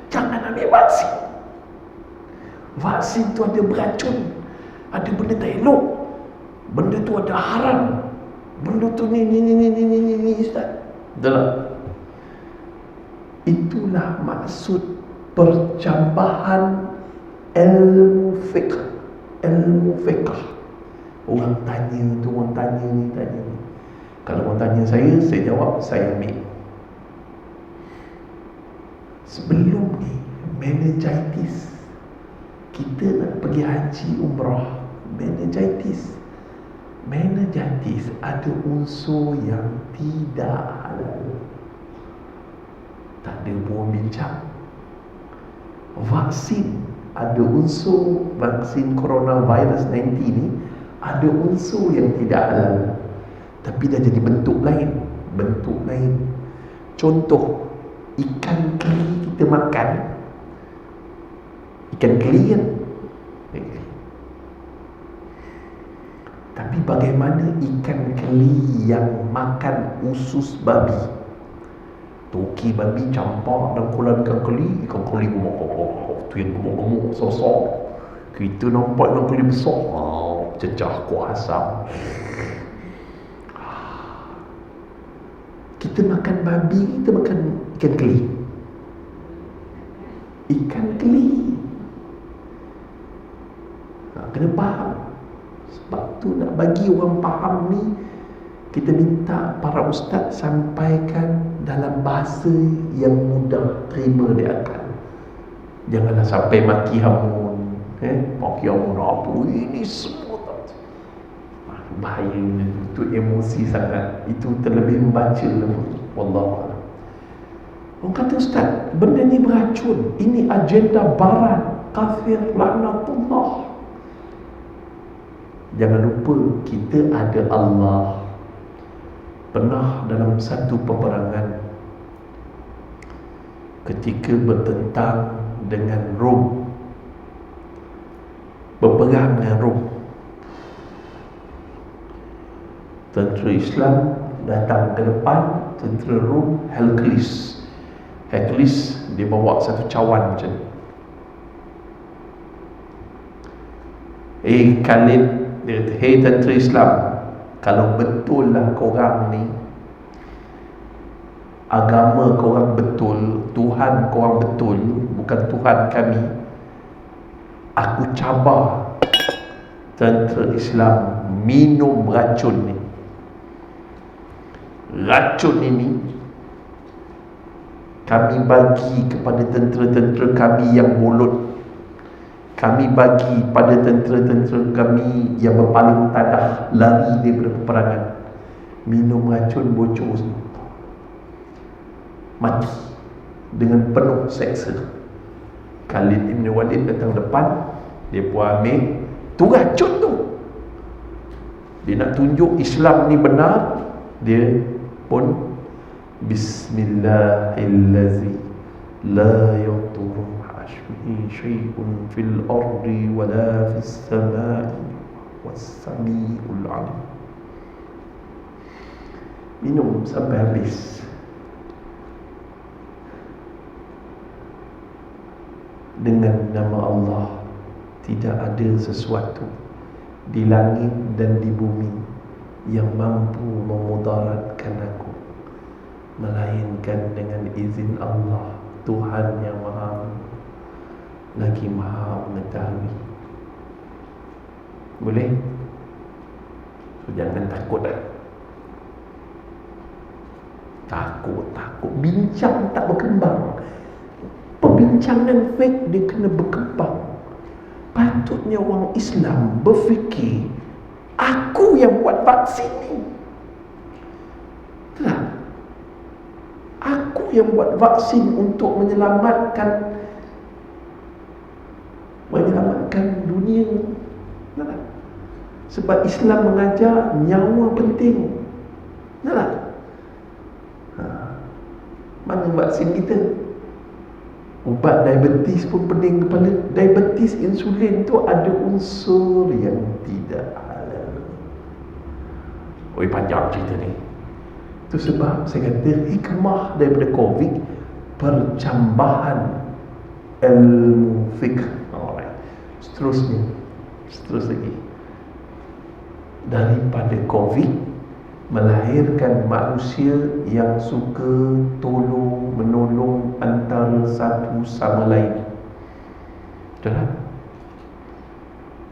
Jangan ambil vaksin. Vaksin tu ada beracun, ada benda tak elok, benda tu ada haram, benda tu ni Ustaz. Itulah. Itulah maksud percambahan ilmu fiqh. Ilmu fiqh. Orang tanya tu, orang tanya ni, tanya ni. Kalau orang tanya saya jawab, saya ambil. Sebelum ni, meningitis, kita nak pergi haji umrah, meningitis ada unsur yang tidak halal. Tak ada buang bincang. Vaksin ada unsur, vaksin coronavirus 19 ni ada unsur yang tidak halal, tapi dah jadi bentuk lain. Contoh, ikan keli kita makan, ikan keli kan, tapi bagaimana ikan keli yang makan usus babi, toki babi campak dalam kolam ikan keli gemuk, tu yang gemuk sosok. Kita nampak ikan keli besar, cecah kuah asam. Kita makan babi, kita makan ikan keli. Kena faham. Sebab tu nak bagi orang faham ni, kita minta para ustaz sampaikan dalam bahasa yang mudah terima di akal. Janganlah sampai maki hamun, pakai apa ini semua tak. Bahaya itu, emosi sangat. Itu terlebih membaca. Wallahu a'lam. Orang kata, Ustaz, benda ni beracun, ini agenda barat, kafir, laknatullah. Jangan lupa kita ada Allah. Pernah dalam satu peperangan, ketika bertentang dengan Rom, berperang dengan Rom, tentera Islam datang ke depan, tentera Rom, Hercules dia bawa satu cawan macam ni. Khalid, dia kata, hey tentera Islam, kalau betul lah korang ni, agama korang betul, Tuhan korang betul, bukan Tuhan kami, aku cabar tentera Islam minum racun ni. Racun ini kami bagi kepada tentera-tentera kami yang mulut, kami bagi pada tentera-tentera kami yang berpaling tadah, lari daripada peperangan. Minum racun, bocor semua, mati dengan penuh seksa. Khalid Ibn Walid datang depan, dia pun ambil tu racun tu, dia nak tunjuk Islam ni benar. Dia pun Bismillahillazi la yadurru ma'asmihi syai'un fil ardi wala fis samai was-sami'ul 'alim. Minum sampai habis. Dengan nama Allah, tidak ada sesuatu di langit dan di bumi yang mampu memudaratkan aku, melainkan dengan izin Allah, Tuhan yang Maha lagi Maha mengetahui. Boleh? So, jangan takut lah. Takut bincang tak berkembang. Perbincangan fake dia kena berkembang. Patutnya orang Islam berfikir, aku yang buat vaksin ni. Tak. Aku yang buat vaksin untuk menyelamatkan dunia. Tak. Sebab Islam mengajar nyawa penting. Tak. Mana vaksin kita? Ubat diabetes pun pening kepala. Diabetes, insulin tu ada unsur yang tidak halal. Oi, panjang cerita ni. Itu sebab saya kata hikmah daripada COVID, percambahan ilmu fiqh. Alright. Terus lagi. Daripada COVID, melahirkan manusia yang suka tolong menolong antara satu sama lain. Betul tak?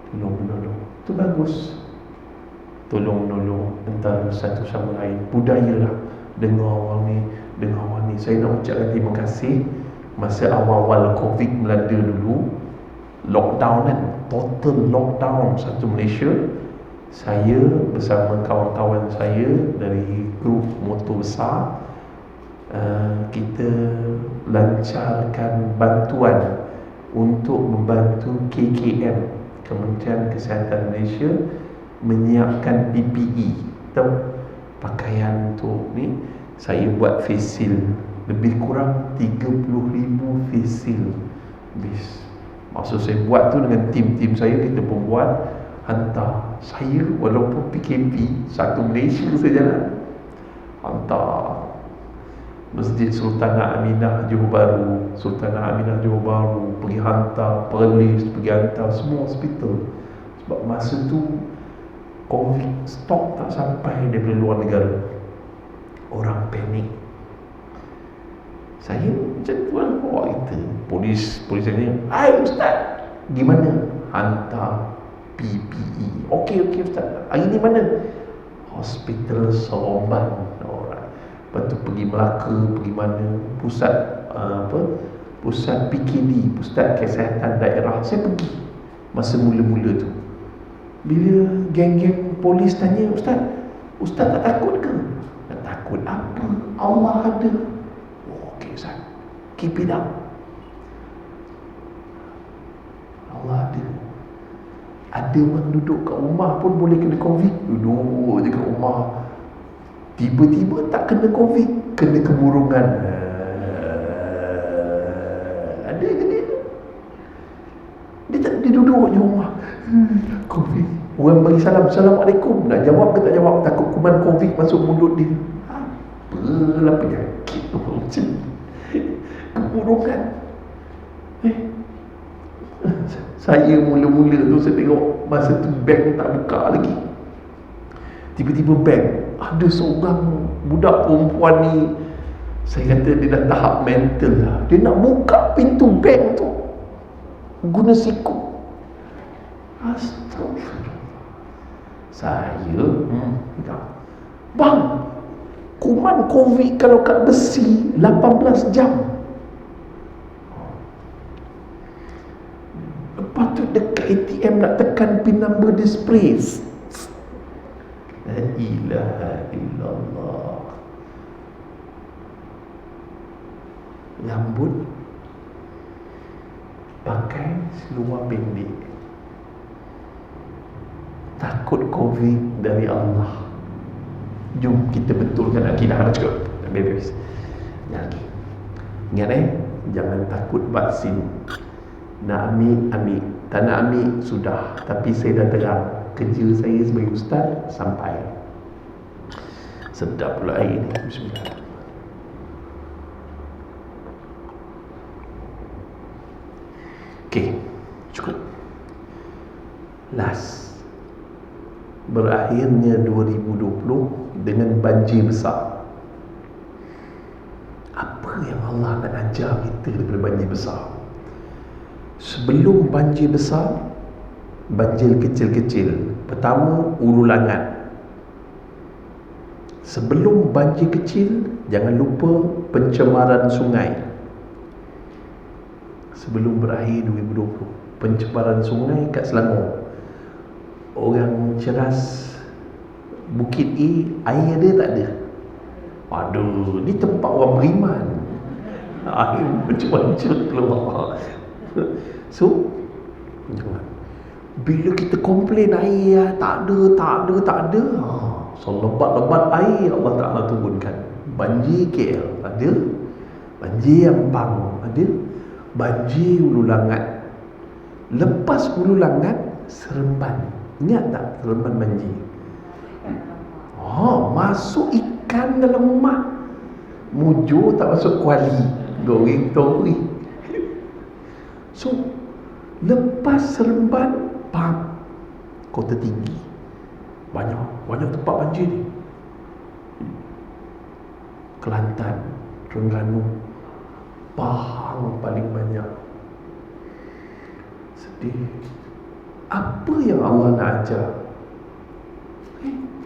Tolong menolong, itu bagus. Tolong menolong antara satu sama lain. Budaya lah. Dengar orang ni. Saya nak ucapkan terima kasih. Masa awal-awal COVID melanda dulu, lockdown kan, total lockdown satu Malaysia, saya bersama kawan-kawan saya dari grup motor besar, kita lancarkan bantuan untuk membantu KKM, Kementerian Kesihatan Malaysia, menyiapkan PPE, tahu, pakaian untuk ni. Saya buat face shield, lebih kurang 30,000 face shield. Maksud saya buat tu dengan tim saya, kita pun buat, hantar. Saya walaupun PKP, satu Malaysia saya jalan, hantar. Masjid Sultanah Aminah Johor Bahru, pergi hantar, Perlis pergi hantar, semua hospital. Sebab masa tu COVID stok tak sampai daripada luar negara, orang panik. Saya macam tu lah, kita polis ni, hai Ustaz, gimana? Hantar PPE. Okey Ustaz, hari ni mana? Hospital Seremban. Alright. Lepas tu pergi Melaka, pergi mana, pusat PKD, Pusat Kesihatan Daerah, saya pergi. Masa mula-mula tu, bila geng-geng polis tanya, Ustaz tak takut ke? Tak takut apa? Allah ada. Oh, okay Ustaz, keep it up. Allah ada. Ada orang duduk kat rumah pun boleh kena COVID. Duduk je kat rumah, tiba-tiba tak kena COVID, kena kemurungan. Ada ke dia? Dia duduk je rumah, COVID. Orang bagi salam, Assalamualaikum, nak jawab ke tak jawab, takut kuman COVID masuk mulut dia. Apalah penyakit tu macam kemurungan. Saya mula-mula tu saya tengok masa tu bank tak buka lagi. Tiba-tiba bank, ada seorang budak perempuan ni, saya kata dia dah tahap mental lah. Dia nak buka pintu bank tu guna siku. Astagfirullah. Saya bang, kuman COVID kalau kat besi 18 jam. Lepas tu dekat ATM nak tekan pin number dia spray. La ilaha illallah. Rambut pakai seluar pendek, takut COVID dari Allah. Jom kita betulkan akidah. Dah cukup, dah beres. Lagi ingat jangan takut vaksin. Nak ambil, tak nak ambil, sudah. Tapi saya dah terang, kerja saya sebagai ustaz sampai. Sedap pula air ni. Bismillah. Okey, cukup. Last, berakhirnya 2020 dengan banjir besar. Apa yang Allah nak ajar kita daripada banjir besar? Sebelum banjir besar, banjir kecil-kecil. Pertama, Hulu Langat. Sebelum banjir kecil, jangan lupa pencemaran sungai. Sebelum berakhir 2020, pencemaran sungai kat Selangor. Orang ceras Bukit air ada tak ada? Aduh, ni tempat orang beriman. Air macam-macam keluar. So, jangan. Bila kita komplain air tak ada, so lebat-lebat air Allah Ta'ala turunkan. Banjir KL ada, banjir Ampang ada, banjir Hulu Langat. Lepas Hulu Langat, Seremban. Ingat tak Seremban banjir? Masuk ikan dalam rumah. Mujur tak masuk kuali, goreng tori. So, lepas Seremban, Kota Tinggi. Banyak tempat banjir ni. Kelantan, Terengganu, Pahang paling banyak. Sedih. Apa yang Allah nak ajar?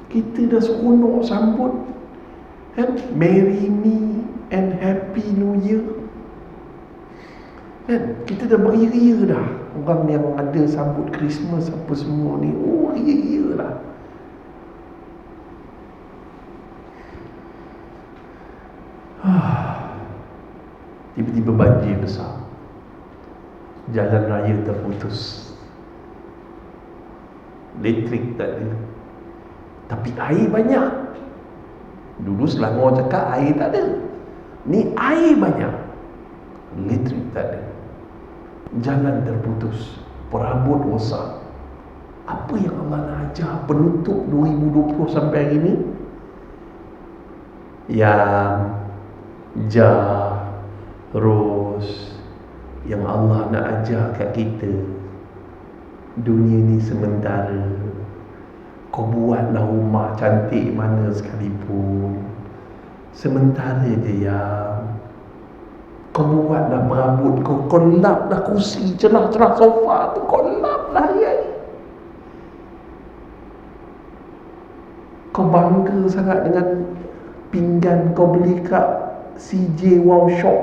Kita dah seronok sambut Merry Me and Happy New Year. Kita dah beria dah. Orang yang ada sambut Christmas apa semua ni, ria lah. Tiba-tiba banjir besar, jalan raya terputus, elektrik tak ada, tapi air banyak. Dulu Selangor cakap air tak ada, ni air banyak, elektrik tak ada, jalan terputus, perabot rosak. Apa yang Allah nak ajar penutup 2020 sampai hari ni? Yang yang Allah nak ajar kat kita, dunia ni sementara. Kau buatlah rumah cantik mana sekalipun, sementara je ya. Kau buatlah perabot kau laplah kursi celah-celah sofa tu, kau laplah ya. Kau bangga sangat dengan pinggan kau beli kat CJ Wow Shop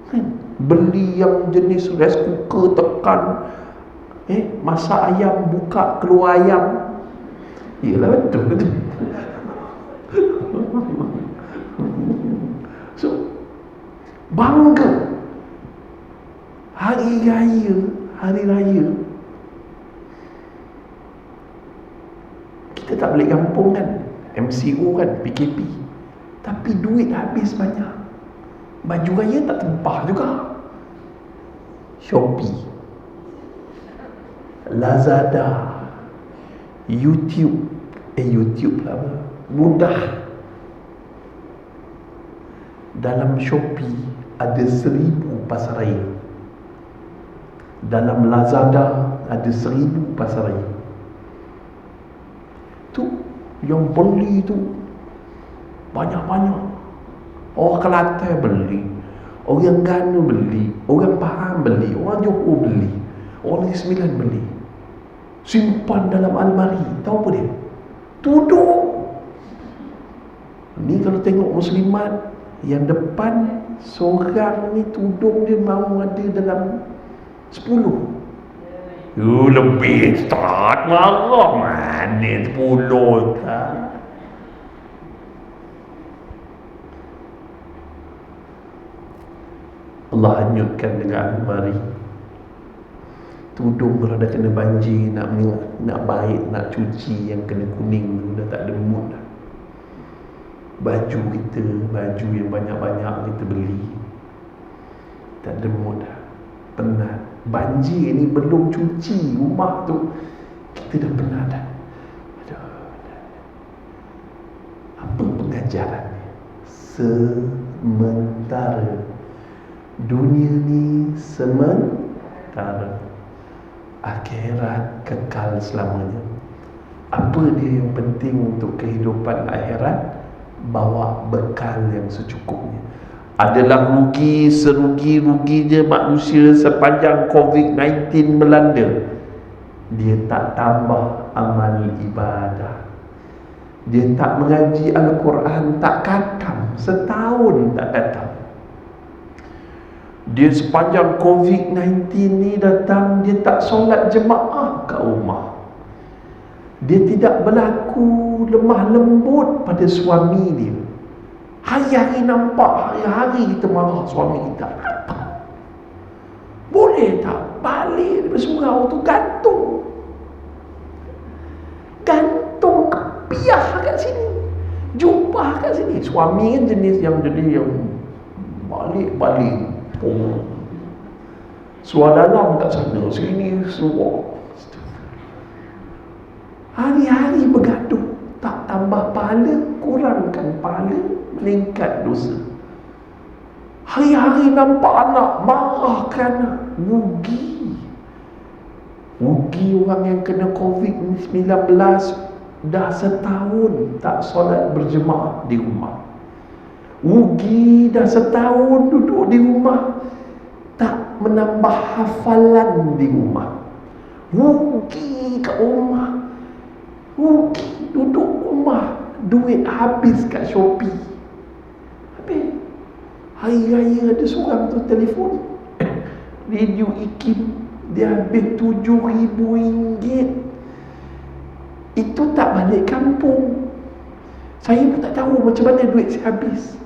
tu, beli yang jenis rice cooker tekan, masak ayam, buka keluar ayam. Yelah, betul. So, bangga hari raya kita tak balik kampung kan, MCO kan, PKP, tapi duit habis banyak. Baju raya tak tempah juga. Shopee, Lazada, YouTube lah apa, mudah. Dalam Shopee ada 1000 pasar raya, dalam Lazada ada 1000 pasar raya. Tu yang beli tu banyak-banyak. Orang Kelantan beli, orang Gana beli, orang Pahang beli, orang Johor beli, orang Negeri Sembilan beli. Simpan dalam almari. Tahu apa dia? Tudung. Ni kalau tengok muslimat yang depan, seorang ni tudung dia mahu ada dalam 10. Lebih start marah. Mana 10 tak? Allah hanyutkan dengan almari. Tudung kalau dah kena banjir, nak baik, nak cuci, yang kena kuning tu dah tak ada mood dah. Baju kita, baju yang banyak-banyak kita beli, tak ada mood dah, penat. Banjir ni belum cuci rumah tu, kita dah penat dah. Apa pengajarannya? Sementara. Dunia ni sementara, akhirat kekal selamanya. Apa dia yang penting untuk kehidupan akhirat? Bawa bekal yang secukupnya. Adalah rugi serugi-ruginya manusia sepanjang COVID-19 melanda, dia tak tambah amal ibadah. Dia tak mengaji Al-Quran, tak khatam, setahun tak khatam. Dia sepanjang COVID-19 ni datang, dia tak solat jemaah kat rumah. Dia tidak berlaku lemah lembut pada suami dia. Hari-hari nampak, hari-hari kita marah suami kita. Apa? Boleh tak balik daripada surau tu gantung piah kat sini, jubah kat sini. Suami kan jenis yang balik-balik, suara dalam kat sana, sini suara. Hari-hari bergaduh, tak tambah pahala, kurangkan pahala, meningkat dosa. Hari-hari nampak anak, marahkan anak. Rugi orang yang kena COVID-19 dah setahun tak solat berjemaah di rumah. Rugi dah setahun duduk di rumah, tak menambah hafalan di rumah. Rugi kat rumah, rugi duduk rumah, duit habis kat Shopee. Habis hari raya ada seorang tu telefon radio IKIM, dia habis RM7,000. Itu tak balik kampung. Saya pun tak tahu macam mana duit saya habis,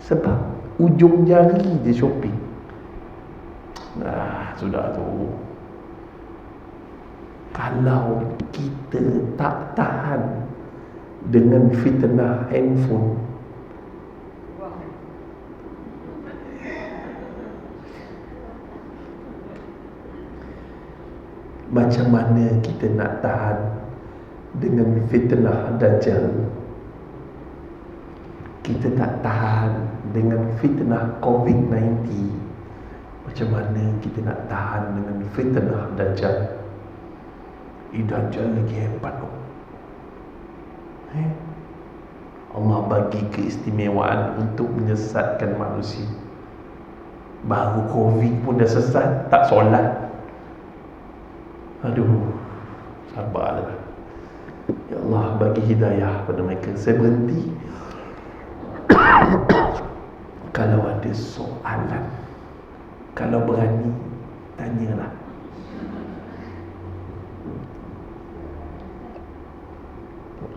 sebab ujung jari je shopping. Sudah tu, kalau kita tak tahan dengan fitnah handphone, macam mana kita nak tahan dengan fitnah Dajjal? Kita tak tahan dengan fitnah COVID-19, macam mana kita nak tahan dengan fitnah Dajjal? Dajjal lagi hebat tu. Allah bagi keistimewaan untuk menyesatkan manusia. Baru COVID pun dah sesat, tak solat. Aduh, sabarlah. Ya Allah, bagi hidayah pada mereka. Saya berhenti. Kalau ada soalan, Kalau berani, tanyalah.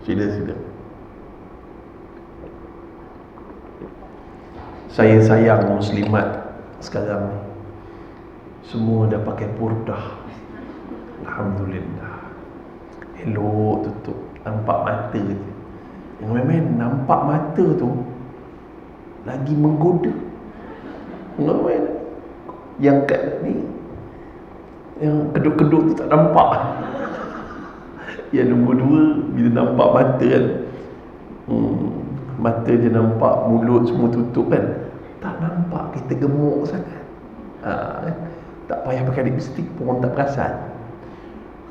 Sila. Saya sayang muslimat sekarang ni, semua dah pakai purdah. Alhamdulillah. Elok tutup, nampak mata je. Yang memang nampak mata tu lagi menggoda. Memang yang kat ni, yang kedut-kedut tu tak nampak. Yang nombor dua, bila nampak mata kan, mata je nampak, mulut semua tutup kan, tak nampak kita gemuk sangat. Kan? Tak payah pakai lipstick pun orang tak perasan.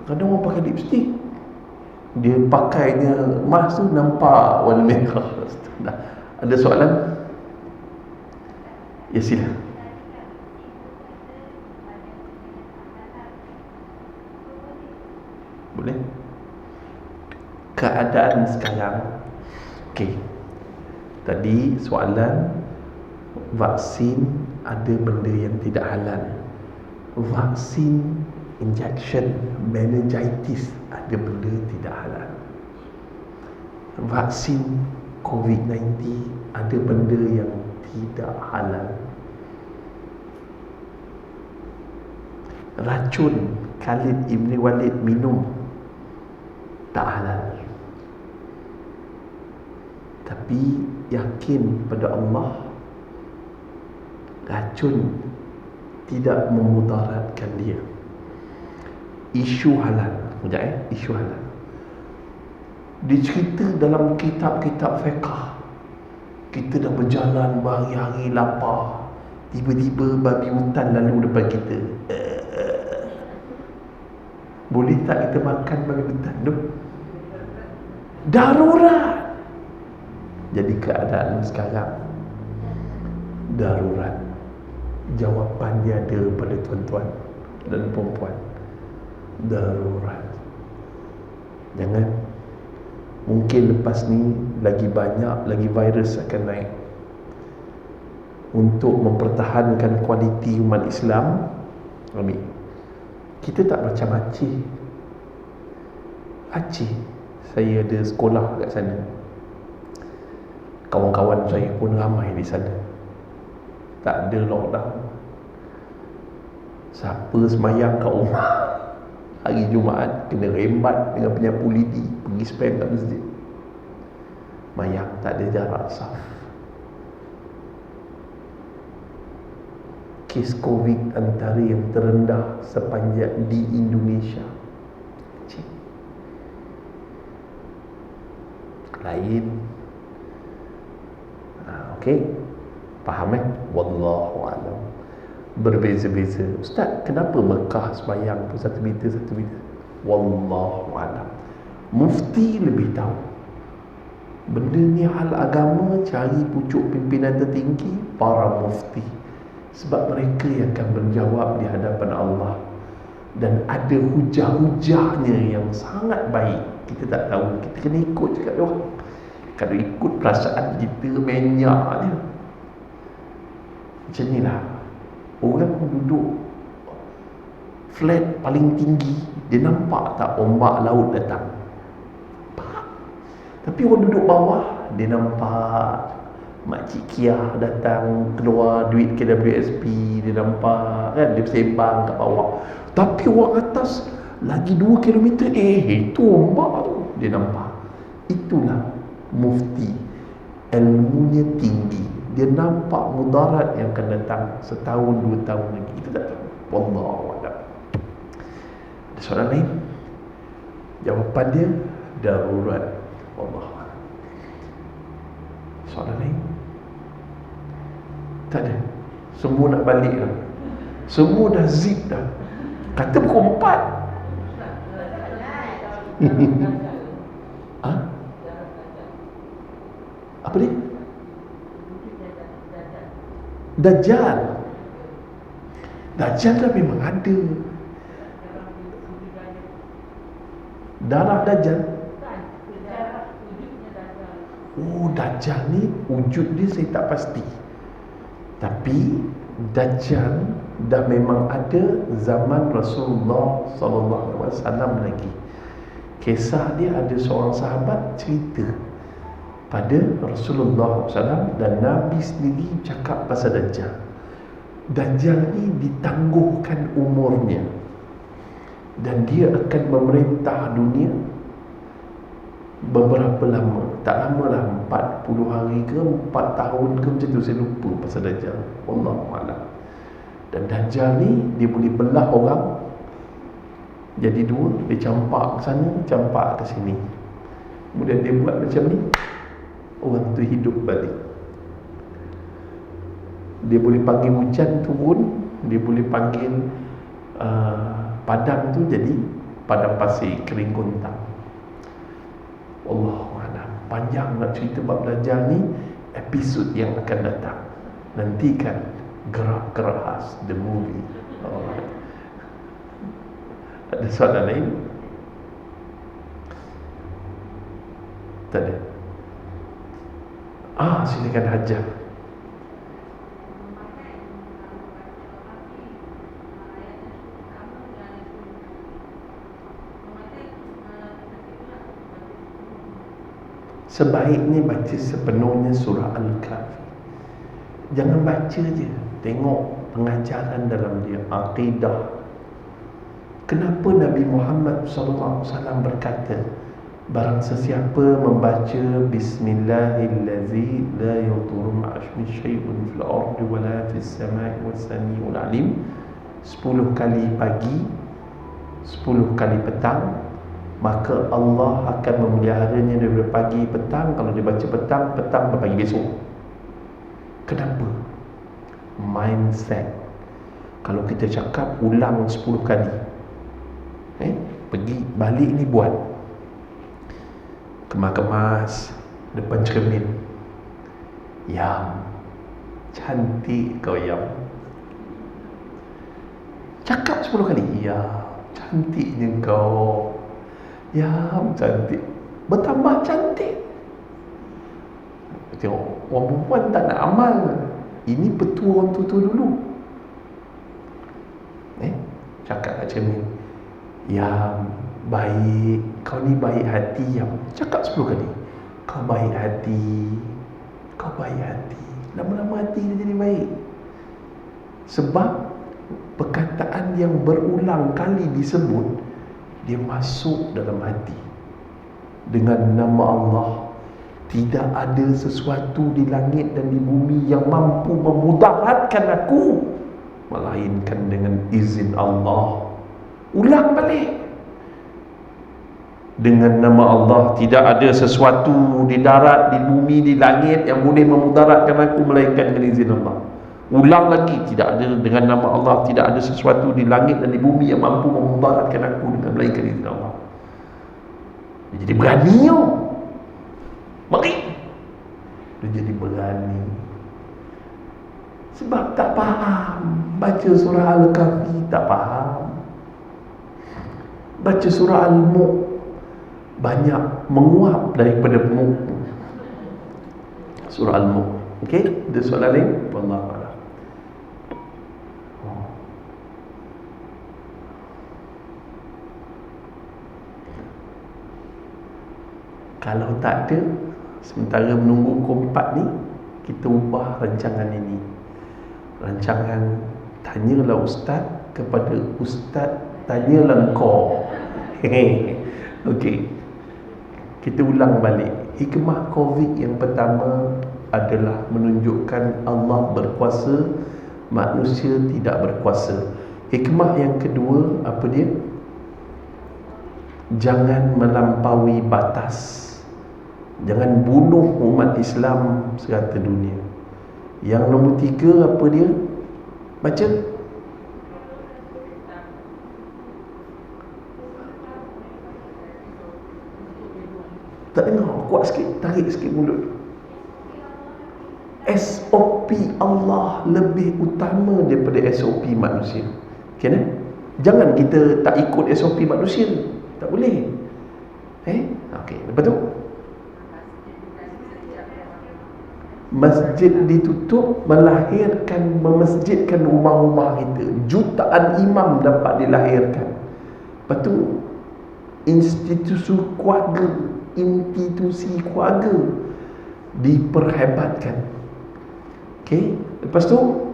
Kadang orang pakai lipstick, dia pakainya mask tu nampak warna merah. Ada soalan? Ya, sila. Boleh? Keadaan sekarang, okey. Tadi soalan vaksin, ada benda yang tidak halal. Vaksin injection meningitis, ada benda tidak halal. Vaksin COVID-19, ada benda yang tidak halal. Racun Khalid Ibn Walid minum, tak halal. Tapi yakin pada Allah, racun tidak memudaratkan dia. Isu halal. Isu halal dicerita dalam kitab-kitab fiqh. Kita dah berjalan berhari-hari lapar, tiba-tiba babi hutan lalu depan kita. Boleh tak kita makan babi hutan tu? Darurat. Jadi keadaan sekarang darurat. Jawapan dia ada pada tuan-tuan dan perempuan. Darurat. Jangan. Mungkin lepas ni lagi banyak, lagi virus akan naik. Untuk mempertahankan kualiti umat Islam, amin, kita tak macam Aceh. Saya ada sekolah kat sana, kawan-kawan saya pun ramai di sana. Tak ada lockdown. Siapa semayang kat rumah hari Jumaat kena rembat dengan penyapu lidi, pergi spam kat masjid. Mayang, tak ada jarak saf. Kes COVID antara yang terendah sepanjang di Indonesia. Lain. Okey, faham Wallahu a'lam. Berbeza-beza. Ustaz, kenapa Mekah sembahyang pun 1 meter 1 meter? Wallahu a'lam. Mufti lebih tahu. Benda ni hal agama, cari pucuk pimpinan tertinggi, para mufti. Sebab mereka yang akan berjawab di hadapan Allah. Dan ada hujah-hujahnya yang sangat baik. Kita tak tahu, kita kena ikut cakap dia orang. Kalau ikut perasaan kita, menyak je. Macam ni lah. Orang duduk flat paling tinggi, dia nampak tak ombak laut datang? Tapi orang duduk bawah, dia nampak Makcik Kia datang keluar duit KWSP, dia nampak kan, dia sembang kat bawah. Tapi orang atas lagi 2 kilometer, itu ombak tu, dia nampak. Itulah mufti, ilmunya tinggi, dia nampak mudarat yang akan datang setahun 2 tahun lagi. Kita tak tahu. Wallahu a'lam. Ada soalan lain? Jawapan dia darurat. Wallahu a'lam. Soalan lain? Tak ada. Semua nak balik dah. Semua dah zip dah. Kata pukul 4. Ha? Apa ni? Dajjal. Dajjal dah memang ada. Darah Dajjal. Oh, Dajjal ni wujud dia saya tak pasti. Tapi Dajjal dah memang ada zaman Rasulullah SAW lagi. Kisah dia, ada seorang sahabat cerita pada Rasulullah SAW, dan Nabi sendiri cakap pasal Dajjal. Dajjal ni ditangguhkan umurnya, dan dia akan memerintah dunia beberapa lama. Tak lama lah, 40 hari ke 4 tahun ke macam tu, saya lupa pasal Dajjal. Wallahualam. Dan Dajjal ni dia boleh belah orang jadi dua. Dia campak ke sana, campak ke sini. Kemudian dia buat macam ni, orang tu hidup balik. Dia boleh panggil hujan turun, dia boleh panggil padang tu jadi padang pasir, kering gontang. Allahuakbar. Panjang nak cerita bab Dajjal ni, episod yang akan datang. Nantikan Gerak Gerahas the movie. Alright. Ada soalan lain? Tak ada. Silakan Hajar. Sebaiknya baca sepenuhnya surah Al-Kahfi. Jangan baca je, tengok pengajaran dalam dia, akidah. Kenapa Nabi Muhammad SAW berkata, barang sesiapa membaca Bismillahillazi la yadurru ma'asmi syai'un fil ardi wala fis sama'i was-sami'ul alim 10 kali pagi, 10 kali petang, maka Allah akan memeliharanya daripada pagi petang. Kalau dia baca petang, petang pagi besok. Kenapa? Mindset. Kalau kita cakap ulang 10 kali, pergi balik ni buat, kemas-kemas depan cermin, Yam, cantik kau Yam. Cakap 10 kali, ya, cantiknya kau Yam, cantik. Bertambah cantik. Tengok, orang perempuan tak nak amal. Ini petua orang tua dulu. Cakap kat cermin, Yam, baik, kau ni baik hati Yam. Cakap 10 kali, kau baik hati, kau baik hati. Lama-lama hati dia jadi baik. Sebab perkataan yang berulang kali disebut, dia masuk dalam hati. Dengan nama Allah, tidak ada sesuatu di langit dan di bumi yang mampu memudaratkan aku, melainkan dengan izin Allah. Ulang balik. Dengan nama Allah, tidak ada sesuatu di darat, di bumi, di langit yang boleh memudaratkan aku, melainkan dengan izin Allah. Ulang lagi, tidak ada, dengan nama Allah, tidak ada sesuatu di langit dan di bumi yang mampu memudaratkan aku dengan melainkan izin Allah. Dia jadi berani. Mari. Dia jadi berani. Sebab tak faham. Baca surah Al-Kahfi tak faham. Baca surah Al-Mulk banyak menguap daripada Mulk. Surah Al-Mulk. Okey, ada soalan lain? Wallahualam. Kalau tak ada, sementara menunggu pukul 4 ni, kita ubah rancangan ini. Rancangan tanyalah Ustaz kepada Ustaz tanyalah kau. Okey. Kita ulang balik. Hikmah COVID yang pertama adalah menunjukkan Allah berkuasa, manusia tidak berkuasa. Hikmah yang kedua apa dia? Jangan melampaui batas. Jangan bunuh umat Islam serata dunia. Yang nombor 3 apa dia? Baca. Tak dengar, kuat sikit, tarik sikit mulut. SOP Allah lebih utama daripada SOP manusia. Okay, jangan kita tak ikut SOP manusia. Tak boleh. Okey, lepas tu Masjid ditutup memasjidkan rumah-rumah kita. Jutaan imam dapat dilahirkan. Lepas tu institusi keluarga diperhebatkan. Okey, lepas tu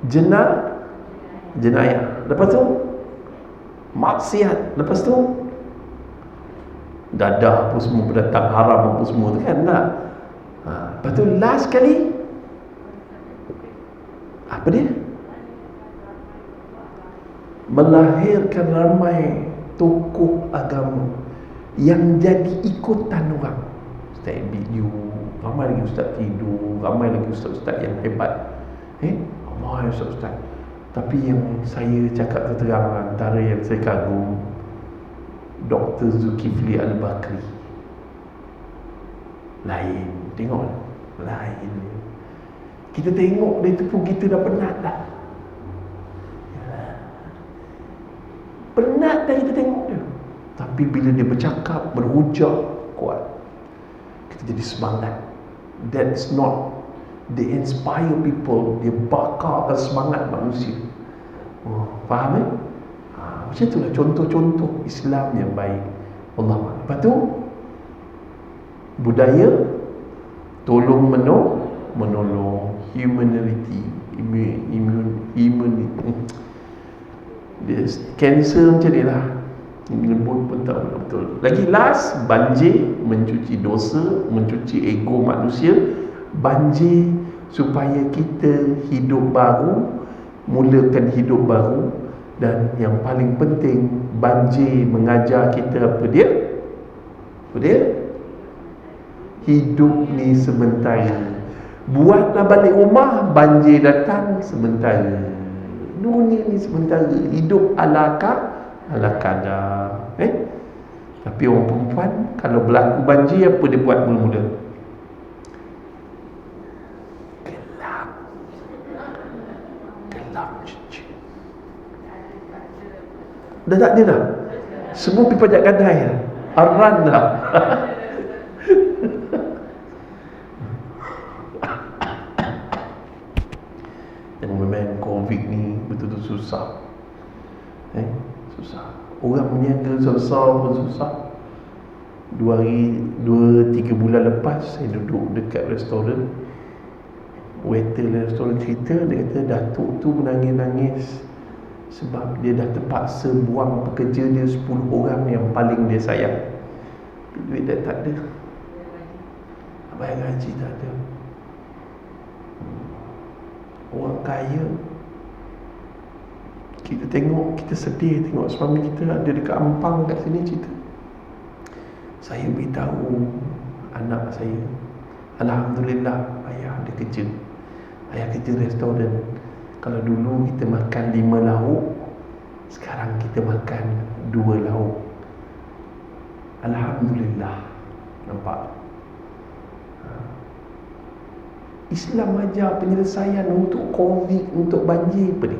jenayah, lepas tu maksiat, lepas tu dadah apa semua, pendatang haram apa semua tu kan tak. Lepas tu last kali apa dia? Melahirkan ramai tokoh agama yang jadi ikutan orang. Ustaz Bidu, ramai lagi ustaz tidur, ramai lagi ustaz-ustaz yang hebat. Ramai ustaz-ustaz. Tapi yang saya cakap terang, antara yang saya kagum, Dr. Zulkifli Al-Bakri. Lain, tengok lain. Kita tengok dia tu pun kita dah penat dah. Penat dah kita tengok dia. Tapi bila dia bercakap, berhujah, kuat, kita jadi semangat. That's not, they inspire people. Dia bakarkan semangat manusia. Faham eh? Macam itulah contoh-contoh Islam yang baik. Allah. Lepas tu budaya tolong menolong, humanity, immunity. Dia cancer macam ni lah. Menyebut pun tak betul. Lagi last, banjir, mencuci dosa, mencuci ego manusia. Banjir supaya kita hidup baru, mulakan hidup baru. Dan yang paling penting, banjir mengajar kita apa dia? Apa dia? Hidup ni sementara. Buatlah balik rumah, banjir datang sementara. Dunia ni sementara. Hidup ala kadar. Tapi orang perempuan, kalau berlaku banjir, apa dia buat mula-mula? Gelap cincin. Dah tak ada dah. Semua pergi pajak gadai dah. Aran dah. Yang memang COVID ni betul-betul susah. Susah. Orang meniaga besar pun susah. 2-3 bulan lepas saya duduk dekat restoran. Waiter restoran cerita, dia kata datuk tu menangis-nangis sebab dia dah terpaksa buang pekerja dia 10 orang yang paling dia sayang. Duit dah tak ada, bayar gaji tak ada. Orang kaya, kita tengok, kita sedih tengok suami kita ada dekat Ampang kat sini cerita. Saya beritahu anak saya, alhamdulillah ayah ada kerja. Ayah kerja restoran. Kalau dulu kita makan 5 lauk, sekarang kita makan 2 lauk. Alhamdulillah. Nampak? Islam ajar penyelesaian untuk COVID, untuk banjir apa ni?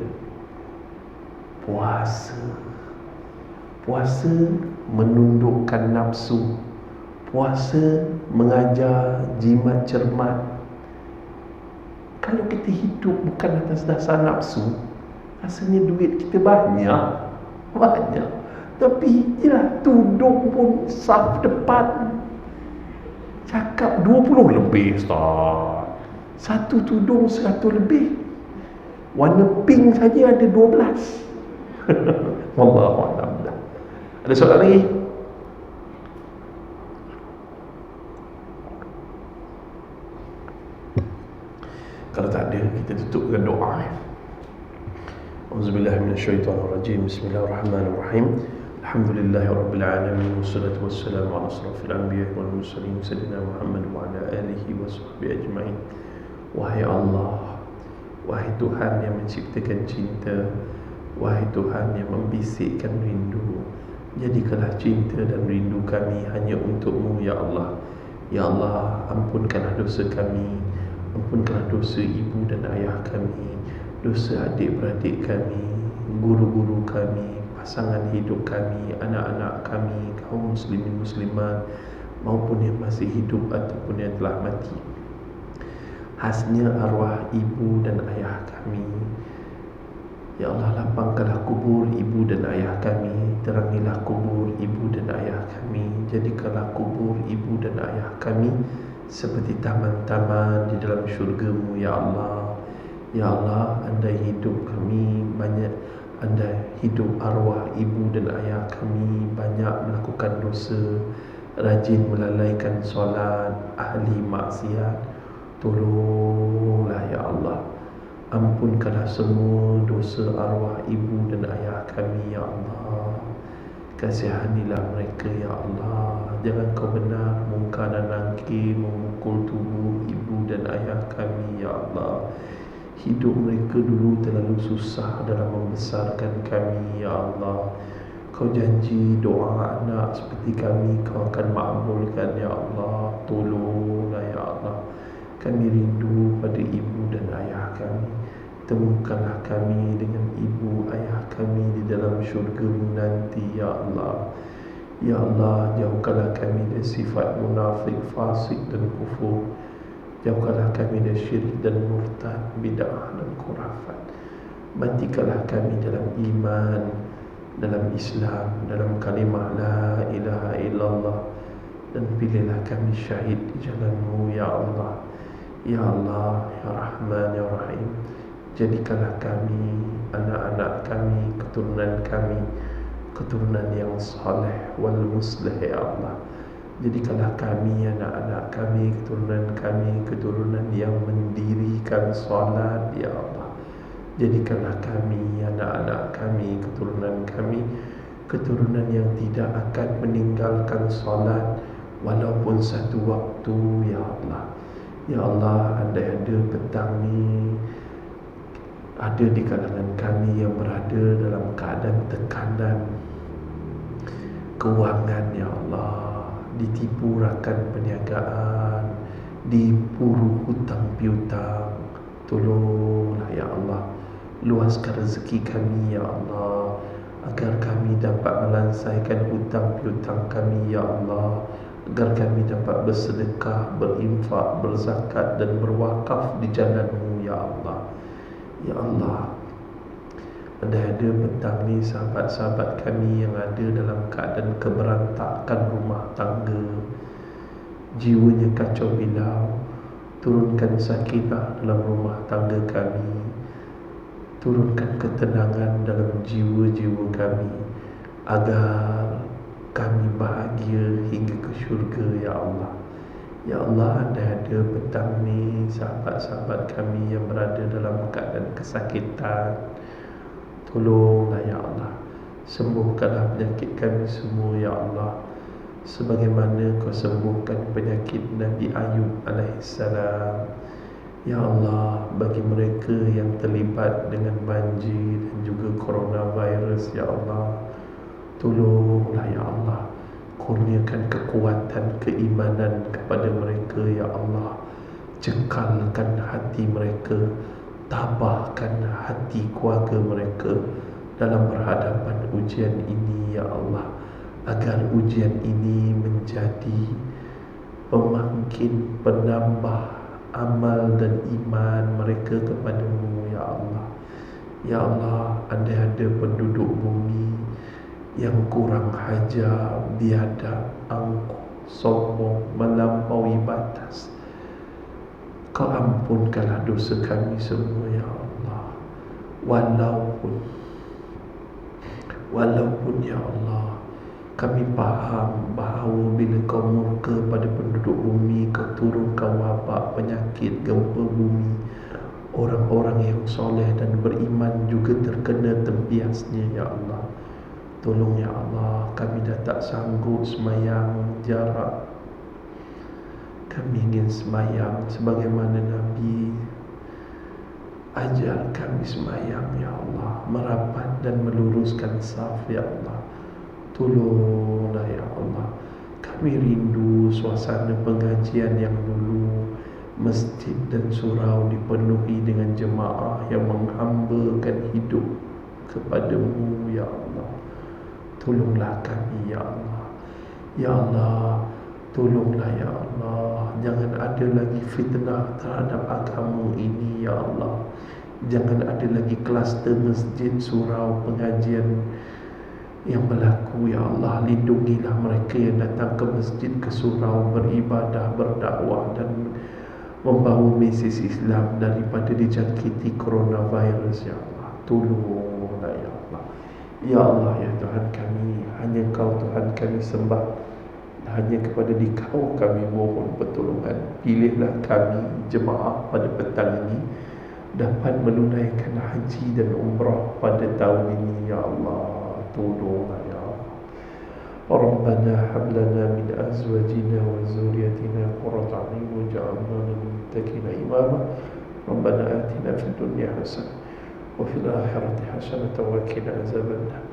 Puasa. Puasa menundukkan nafsu. Puasa mengajar jimat cermat. Kalau kita hidup bukan atas dasar nafsu, rasanya duit kita banyak. Tapi yelah, tudung pun saf depan cakap 20 lebih Ustaz. Satu tudung 100 lebih. Warna pink saja ada 12. Wallahualam. Ada soalan lagi? Kalau tak ada, kita tutup dengan doa. Auzubillahi minasyaitonirrajim. Bismillahirrahmanirrahim. Alhamdulillahirabbil alamin wassalatu wassalamu ala asrofil anbiya'i wal mursalin sayyidina Muhammad wa ala alihi washabbihi ajmain. Wahai Allah, wahai Tuhan yang menciptakan cinta, wahai Tuhan yang membisikkan rindu, jadikanlah cinta dan rindu kami hanya untuk-Mu ya Allah. Ya Allah, ampunkanlah dosa kami, ampunkanlah dosa ibu dan ayah kami, dosa adik-beradik kami, guru-guru kami, pasangan hidup kami, anak-anak kami, kaum muslimin muslimat, maupun yang masih hidup ataupun yang telah mati. Khasnya arwah ibu dan ayah kami. Ya Allah, lapangkanlah kubur ibu dan ayah kami, terangilah kubur ibu dan ayah kami, jadikanlah kubur ibu dan ayah kami seperti taman-taman di dalam syurga-Mu, ya Allah. Ya Allah, andai hidup kami banyak, andai hidup arwah ibu dan ayah kami banyak melakukan dosa, rajin melalaikan solat, ahli maksiat, tolonglah ya Allah, ampunkanlah semua dosa arwah ibu dan ayah kami ya Allah. Kasihanilah mereka ya Allah. Jangan kau benar mungkar dan nangkir memukul tubuh ibu dan ayah kami ya Allah. Hidup mereka dulu terlalu susah dalam membesarkan kami ya Allah. Kau janji doa anak seperti kami kau akan makbulkan ya Allah. Tolonglah ya Allah. Kami rindu pada ibu dan ayah kami. Temukanlah kami dengan ibu ayah kami di dalam syurga-Mu nanti ya Allah. Ya Allah, jauhkanlah kami dari sifat munafik, fasik dan kufur. Jauhkanlah kami dari syirik dan murtad, bid'ah dan khurafat. Matikanlah kami dalam iman, dalam Islam, dalam kalimah la ilaha illallah, dan pilihlah kami syahid di jalan-Mu ya Allah. Ya Allah, ya Rahman, ya Rahim, jadikanlah kami, anak-anak kami, keturunan yang saleh wal muslih ya Allah. Jadikanlah kami, anak-anak kami, keturunan yang mendirikan salat ya Allah. Jadikanlah kami, anak-anak kami, keturunan yang tidak akan meninggalkan salat walaupun satu waktu ya Allah. Ya Allah, andai ada petang ni ada di kalangan kami yang berada dalam keadaan tekanan kewangan ya Allah, ditipu rakan perniagaan, diburu hutang piutang, tolonglah ya Allah, luaskan rezeki kami ya Allah, agar kami dapat melansaikan hutang piutang kami ya Allah, agar kami dapat bersedekah, berinfak, berzakat dan berwakaf di jalan-Mu ya Allah. Ya Allah, andai ada petang ni sahabat-sahabat kami yang ada dalam keadaan keberantakan rumah tangga, jiwanya kacau bilau, turunkan sakinah dalam rumah tangga kami, turunkan ketenangan dalam jiwa-jiwa kami, agar kami bahagia hingga ke syurga ya Allah. Ya Allah, andai ada petang ni sahabat-sahabat kami yang berada dalam keadaan kesakitan, tolonglah ya Allah, sembuhkanlah penyakit kami semua ya Allah, sebagaimana Kau sembuhkan penyakit Nabi Ayub alaihissalam. Ya Allah, bagi mereka yang terlibat dengan banjir dan juga coronavirus ya Allah, tolonglah ya Allah, kurniakan kekuatan keimanan kepada mereka ya Allah. Cekalkan hati mereka, tabahkan hati keluarga mereka dalam berhadapan ujian ini ya Allah, agar ujian ini menjadi pemangkin, penambah amal dan iman mereka kepada-Mu ya Allah. Ya Allah, andai ada penduduk bumi yang kurang hajar, biadab, angkuh, sombong, melampaui batas, Kau ampunkanlah dosa kami semua ya Allah. Walaupun ya Allah, kami faham bahawa bila Kau murka pada penduduk bumi, Kau turunkan wabak, penyakit, gempa bumi, orang-orang yang soleh dan beriman juga terkena tempiasnya ya Allah. Tolong ya Allah, kami dah tak sanggup semayang jarak. Kami ingin semayang sebagaimana Nabi ajar kami semayang ya Allah, merapat dan meluruskan saf ya Allah. Tolonglah ya Allah, kami rindu suasana pengajian yang dulu masjid dan surau dipenuhi dengan jemaah yang menghambakan hidup kepada-Mu ya Allah. Tolonglah kami ya Allah. Ya Allah, Tolonglah ya Allah, jangan ada lagi fitnah terhadap agama ini ya Allah. Jangan ada lagi kluster masjid, surau, pengajian yang berlaku ya Allah. Lindungilah mereka yang datang ke masjid, ke surau, beribadah, berdakwah dan membawa mesej Islam daripada dijangkiti coronavirus ya Allah. Tolonglah ya Allah. Ya Allah ya Tuhan kami, hanya Kau Tuhan kami sembah, hanya kepada Dikau kami mohon pertolongan. Pilihlah kami jemaah pada petang ini dapat menunaikan haji dan umrah pada tahun ini ya Allah. Tolonglah ya Allah. Rabbana hab lana min azwajina wa zurriyyatina qurrata a'yun waj'alna lil muttaqina imama. Rabbana atina fid dunya hasanah wa fil akhirati hasanah wa qina azabannar.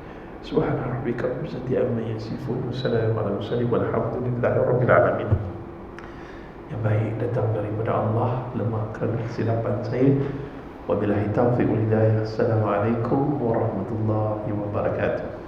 Subhana rabbika rabbil izzati amma yasifun wa salamun alal mursalin walhamdulillahi rabbil alamin. Yang baik datang daripada Allah, lemahkan kesilapan saya. Wabillahi taufiq wal hidayah. Assalamualaikum warahmatullahi wabarakatuh.